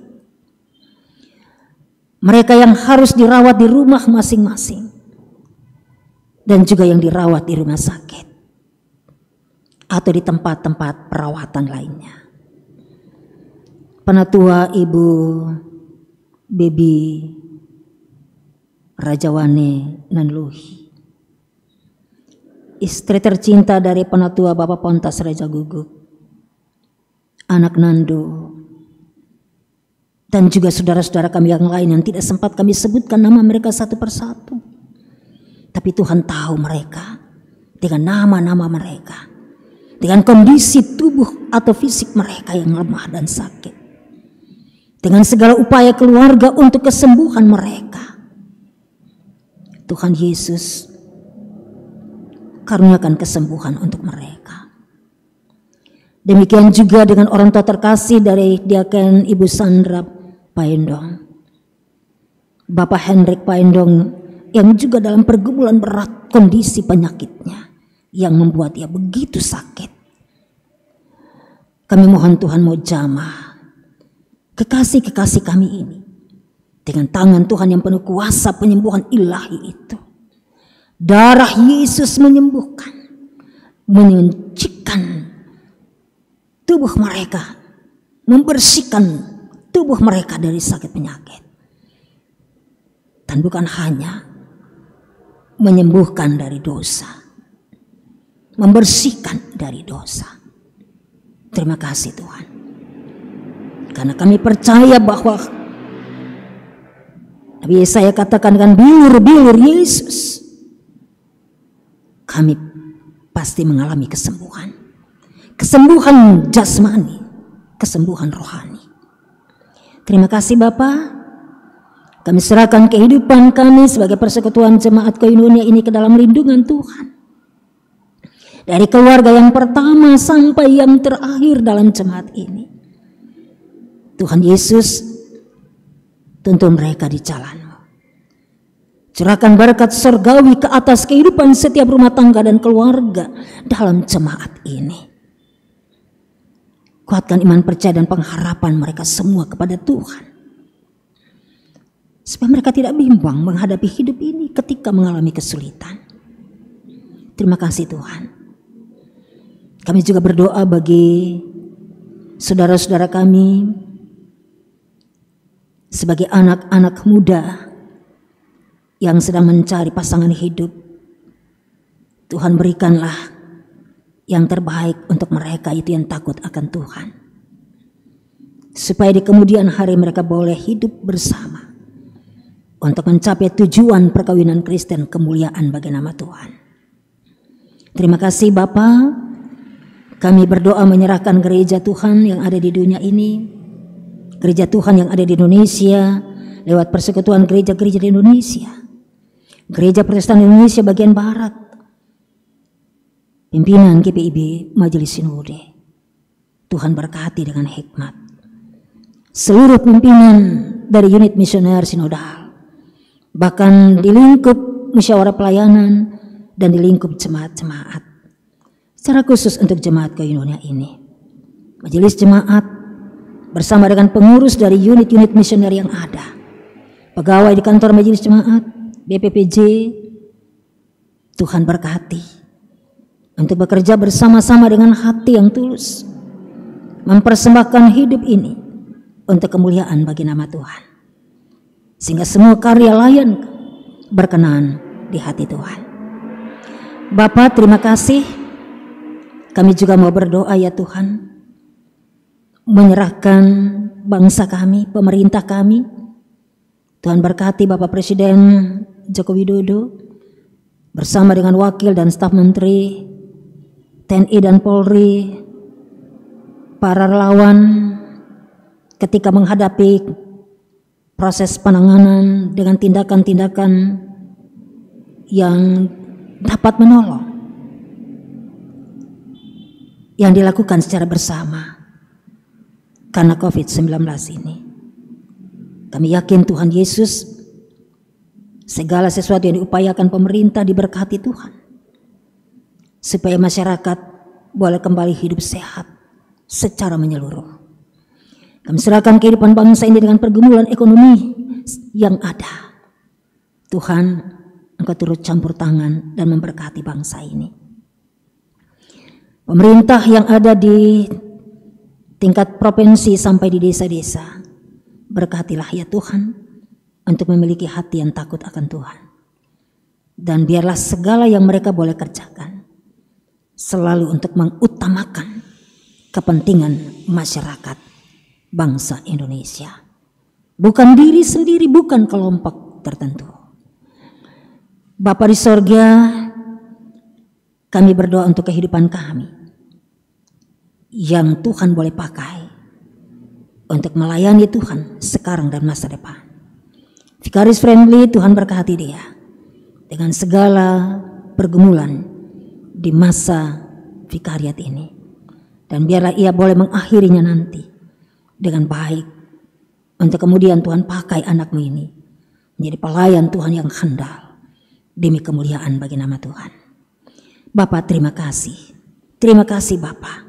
Mereka yang harus dirawat di rumah masing-masing dan juga yang dirawat di rumah sakit atau di tempat-tempat perawatan lainnya. Penatua Ibu Bebi Rajawane Nanluhi, istri tercinta dari Penatua Bapak Pontas Raja Guguk, anak Nando, dan juga saudara-saudara kami yang lain yang tidak sempat kami sebutkan nama mereka satu persatu. Tapi Tuhan tahu mereka dengan nama-nama mereka, dengan kondisi tubuh atau fisik mereka yang lemah dan sakit, dengan segala upaya keluarga untuk kesembuhan mereka. Tuhan Yesus, karuniakan kesembuhan untuk mereka. Demikian juga dengan orang tua terkasih dari Diaken Ibu Sandra Paendong, Bapak Hendrik Paendong, yang juga dalam pergumulan berat kondisi penyakitnya yang membuat ia begitu sakit. Kami mohon Tuhan mau jamah kekasih-kekasih kami ini dengan tangan Tuhan yang penuh kuasa penyembuhan ilahi itu. Darah Yesus menyembuhkan, menyucikan tubuh mereka, membersihkan tubuh mereka dari sakit penyakit. Dan bukan hanya menyembuhkan dari dosa, membersihkan dari dosa. Terima kasih Tuhan, karena kami percaya bahwa Nabi Yesaya katakan dengan bilur-bilur Yesus kami pasti mengalami kesembuhan. Kesembuhan jasmani, kesembuhan rohani. Terima kasih Bapa. Kami serahkan kehidupan kami sebagai persekutuan jemaat Koinonia ini ke dalam lindungan Tuhan. Dari keluarga yang pertama sampai yang terakhir dalam jemaat ini. Tuhan Yesus, tuntun mereka di jalan-Mu. Curahkan berkat surgawi ke atas kehidupan setiap rumah tangga dan keluarga dalam jemaat ini. Kuatkan iman percaya dan pengharapan mereka semua kepada Tuhan, supaya mereka tidak bimbang menghadapi hidup ini ketika mengalami kesulitan. Terima kasih Tuhan. Kami juga berdoa bagi saudara-saudara kami sebagai anak-anak muda yang sedang mencari pasangan hidup. Tuhan berikanlah yang terbaik untuk mereka itu yang takut akan Tuhan, supaya di kemudian hari mereka boleh hidup bersama untuk mencapai tujuan perkawinan Kristen, kemuliaan bagi nama Tuhan. Terima kasih Bapa. Kami berdoa menyerahkan gereja Tuhan yang ada di dunia ini, gereja Tuhan yang ada di Indonesia lewat persekutuan gereja-gereja di Indonesia, Gereja Protestan Indonesia bagian Barat, pimpinan GPIB Majelis Sinode. Tuhan berkati dengan hikmat seluruh pimpinan dari unit misioner sinodal, bahkan di lingkup musyawarah pelayanan dan di lingkup jemaat-jemaat. Secara khusus untuk jemaat Koinonia ini, majelis jemaat bersama dengan pengurus dari unit-unit misioner yang ada, pegawai di kantor majelis jemaat, BPPJ, Tuhan berkati untuk bekerja bersama-sama dengan hati yang tulus, mempersembahkan hidup ini untuk kemuliaan bagi nama Tuhan, sehingga semua karya layan berkenan di hati Tuhan. Bapa, terima kasih. Kami juga mau berdoa ya Tuhan, menyerahkan bangsa kami, pemerintah kami. Tuhan berkati Bapak Presiden Joko Widodo bersama dengan wakil dan staf menteri, TNI dan Polri, para relawan ketika menghadapi proses penanganan dengan tindakan-tindakan yang dapat menolong, yang dilakukan secara bersama karena COVID-19 ini. Kami yakin Tuhan Yesus, segala sesuatu yang diupayakan pemerintah diberkati Tuhan, supaya masyarakat boleh kembali hidup sehat secara menyeluruh. Kami serahkan kehidupan bangsa ini dengan pergumulan ekonomi yang ada. Tuhan, Engkau turut campur tangan dan memberkati bangsa ini. Pemerintah yang ada di tingkat provinsi sampai di desa-desa, berkatilah ya Tuhan, untuk memiliki hati yang takut akan Tuhan. Dan biarlah segala yang mereka boleh kerjakan selalu untuk mengutamakan kepentingan masyarakat bangsa Indonesia, bukan diri sendiri, bukan kelompok tertentu. Bapa di sorga, kami berdoa untuk kehidupan kami yang Tuhan boleh pakai untuk melayani Tuhan sekarang dan masa depan. Vikaris Friendly, Tuhan berkati dia dengan segala pergumulan di masa vikariat ini, dan biarlah ia boleh mengakhirinya nanti dengan baik, untuk kemudian Tuhan pakai anakmu ini menjadi pelayan Tuhan yang handal demi kemuliaan bagi nama Tuhan. Bapa, terima kasih Bapa.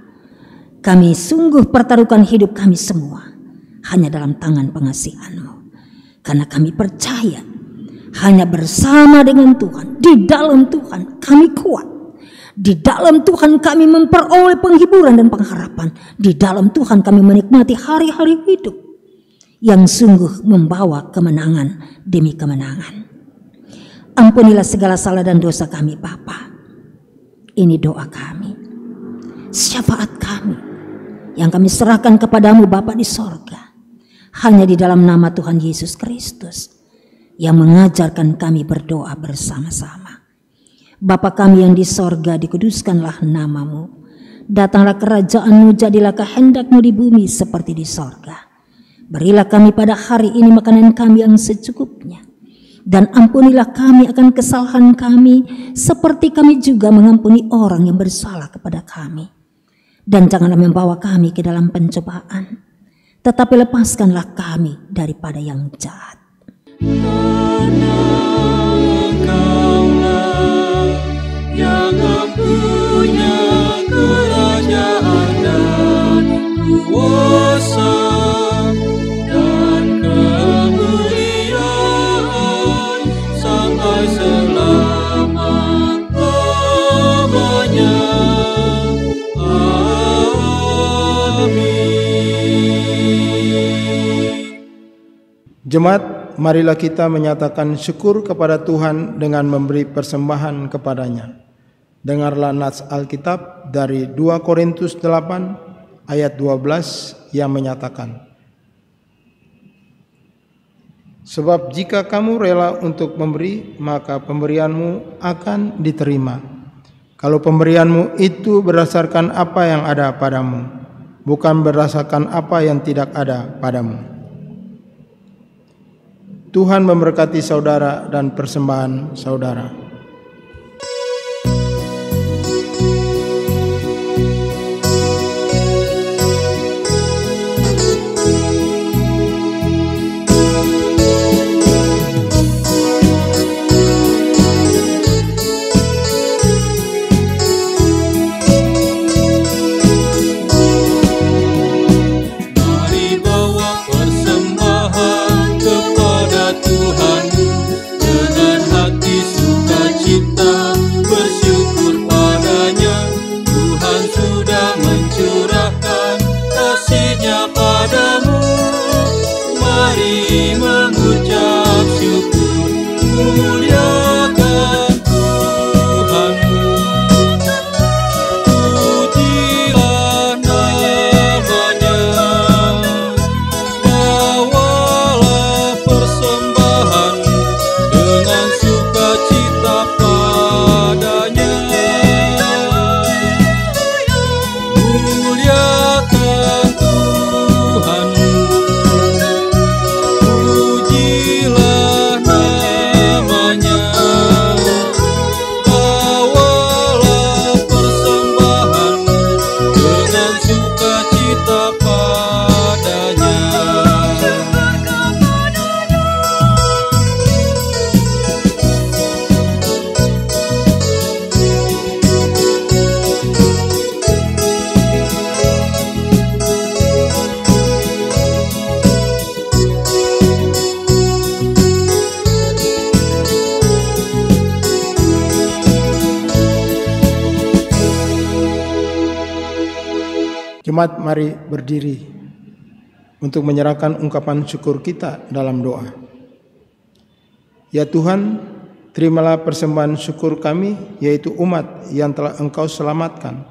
Kami sungguh pertaruhkan hidup kami semua hanya dalam tangan pengasihan-Mu, karena kami percaya hanya bersama dengan Tuhan, di dalam Tuhan kami kuat, di dalam Tuhan kami memperoleh penghiburan dan pengharapan, di dalam Tuhan kami menikmati hari-hari hidup yang sungguh membawa kemenangan demi kemenangan. Ampunilah segala salah dan dosa kami Bapa. Ini doa kami, syafaat kami yang kami serahkan kepadamu Bapa di sorga, hanya di dalam nama Tuhan Yesus Kristus yang mengajarkan kami berdoa bersama-sama. Bapa kami yang di sorga, dikuduskanlah namamu. Datanglah kerajaan-Mu, jadilah kehendak-Mu di bumi seperti di sorga. Berilah kami pada hari ini makanan kami yang secukupnya. Dan ampunilah kami akan kesalahan kami, seperti kami juga mengampuni orang yang bersalah kepada kami. Dan janganlah membawa kami ke dalam pencobaan, tetapi lepaskanlah kami daripada yang jahat. Karena Engkaulah yang mempunyai kerajaan dan kuasa dan kemuliaan sampai selama-lamanya. Jemaat, marilah kita menyatakan syukur kepada Tuhan dengan memberi persembahan kepadanya. Dengarlah nats Alkitab dari 2 Korintus 8 ayat 12 yang menyatakan, sebab jika kamu rela untuk memberi, maka pemberianmu akan diterima. Kalau pemberianmu itu berdasarkan apa yang ada padamu, bukan berdasarkan apa yang tidak ada padamu. Tuhan memberkati saudara dan persembahan saudara. Mari bawa persembahan kepada Tuhan dengan hati suka Jemaat, mari berdiri untuk menyerahkan ungkapan syukur kita dalam doa. Ya Tuhan, terimalah persembahan syukur kami, yaitu umat yang telah Engkau selamatkan.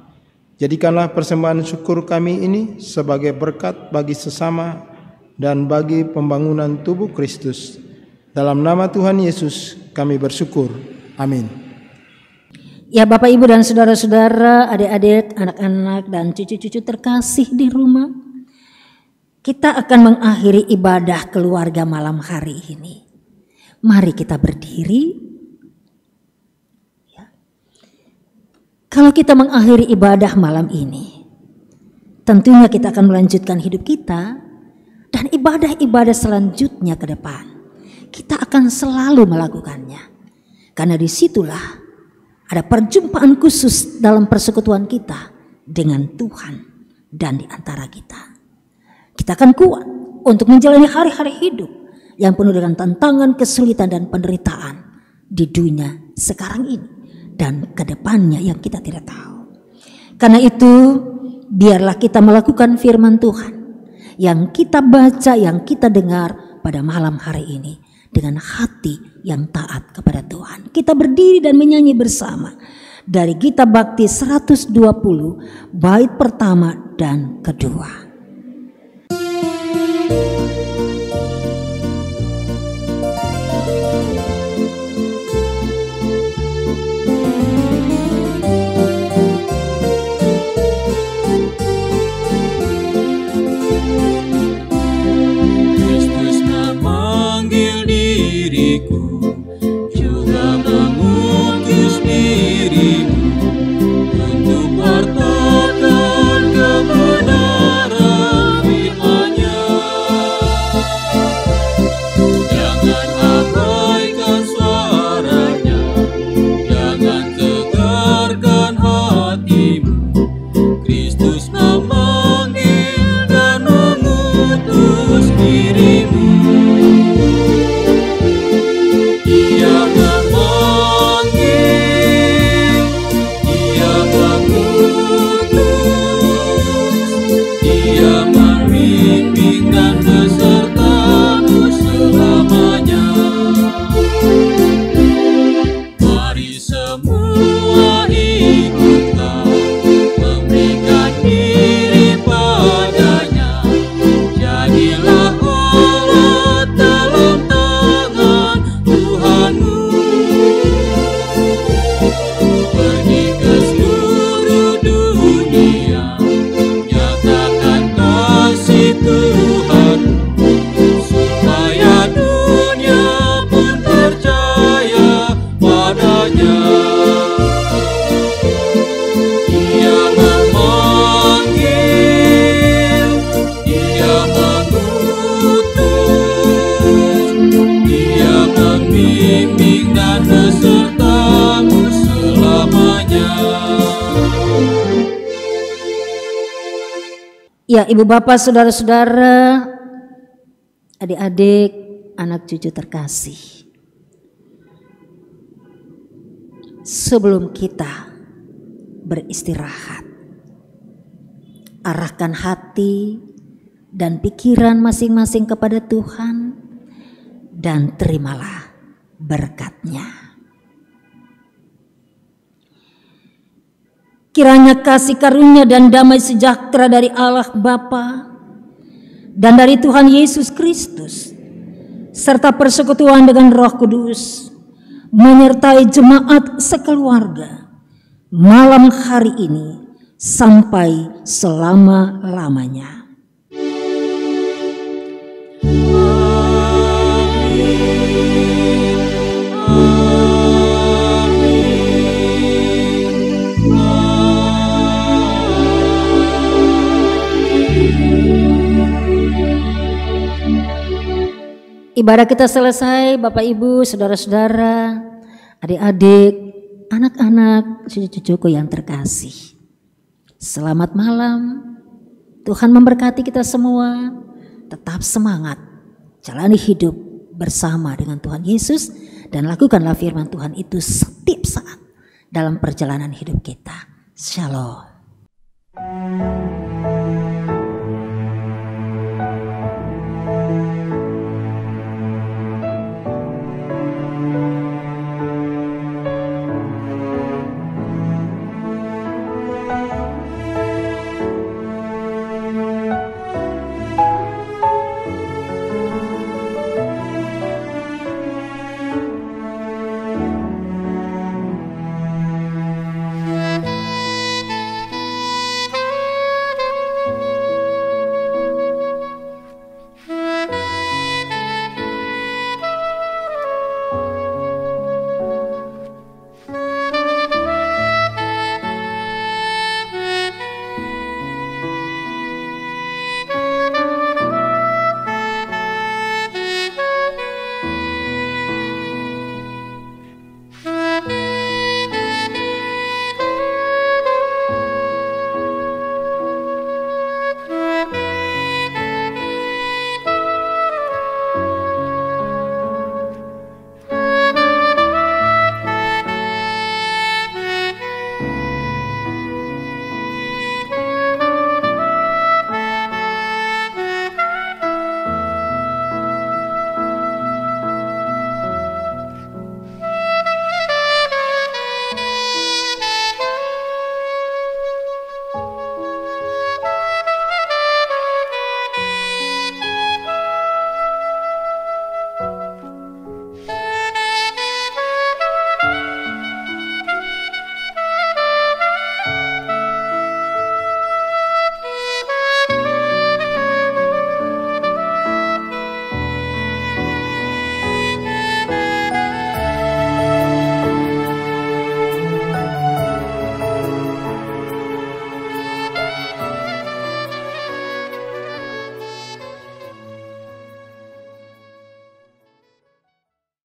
Jadikanlah persembahan syukur kami ini sebagai berkat bagi sesama dan bagi pembangunan tubuh Kristus. Dalam nama Tuhan Yesus kami bersyukur. Amin. Ya Bapak, Ibu, dan saudara-saudara, adik-adik, anak-anak, dan cucu-cucu terkasih di rumah, kita akan mengakhiri ibadah keluarga malam hari ini. Mari kita berdiri. Ya. Kalau kita mengakhiri ibadah malam ini, tentunya kita akan melanjutkan hidup kita, dan ibadah-ibadah selanjutnya ke depan. Kita akan selalu melakukannya. Karena disitulah ada perjumpaan khusus dalam persekutuan kita dengan Tuhan dan di antara kita. Kita akan kuat untuk menjalani hari-hari hidup yang penuh dengan tantangan, kesulitan, dan penderitaan di dunia sekarang ini dan ke depannya yang kita tidak tahu. Karena itu, biarlah kita melakukan firman Tuhan yang kita baca, yang kita dengar pada malam hari ini dengan hati yang taat kepada Tuhan. Kita berdiri dan menyanyi bersama dari Gita Bakti 120 bait pertama dan kedua. Juga mengutus dirimu untuk wartakan kebenaran firman-Nya. Jangan abaikan suaranya, jangan tegarkan hatimu. Kristus memanggil dan mengutus dirimu. Ia memanggil, Ia mengutus, Ia membimbing dan besertamu selamanya. Mari semua ikutlah, memberikan diri padanya. Jadilah alat dalam tangan Tuhanmu. Pergi ke seluruh dunia, nyatakan kasih Tuhan, supaya dunia pun percaya padanya. Ia memanggil, Ia mengutus, Ia membimbing dan besertamu selamanya. Ya Ibu Bapak, saudara-saudara, adik-adik, anak cucu terkasih. Sebelum kita beristirahat, arahkan hati dan pikiran masing-masing kepada Tuhan dan terimalah berkat-Nya. Kiranya kasih karunia dan damai sejahtera dari Allah Bapa dan dari Tuhan Yesus Kristus serta persekutuan dengan Roh Kudus menyertai jemaat sekeluarga malam hari ini sampai selama-lamanya. Ibadah kita selesai, Bapak Ibu, saudara-saudara, adik-adik, anak-anak, cucu-cucuku yang terkasih. Selamat malam, Tuhan memberkati kita semua, tetap semangat, jalani hidup bersama dengan Tuhan Yesus, dan lakukanlah firman Tuhan itu setiap saat dalam perjalanan hidup kita. Shalom.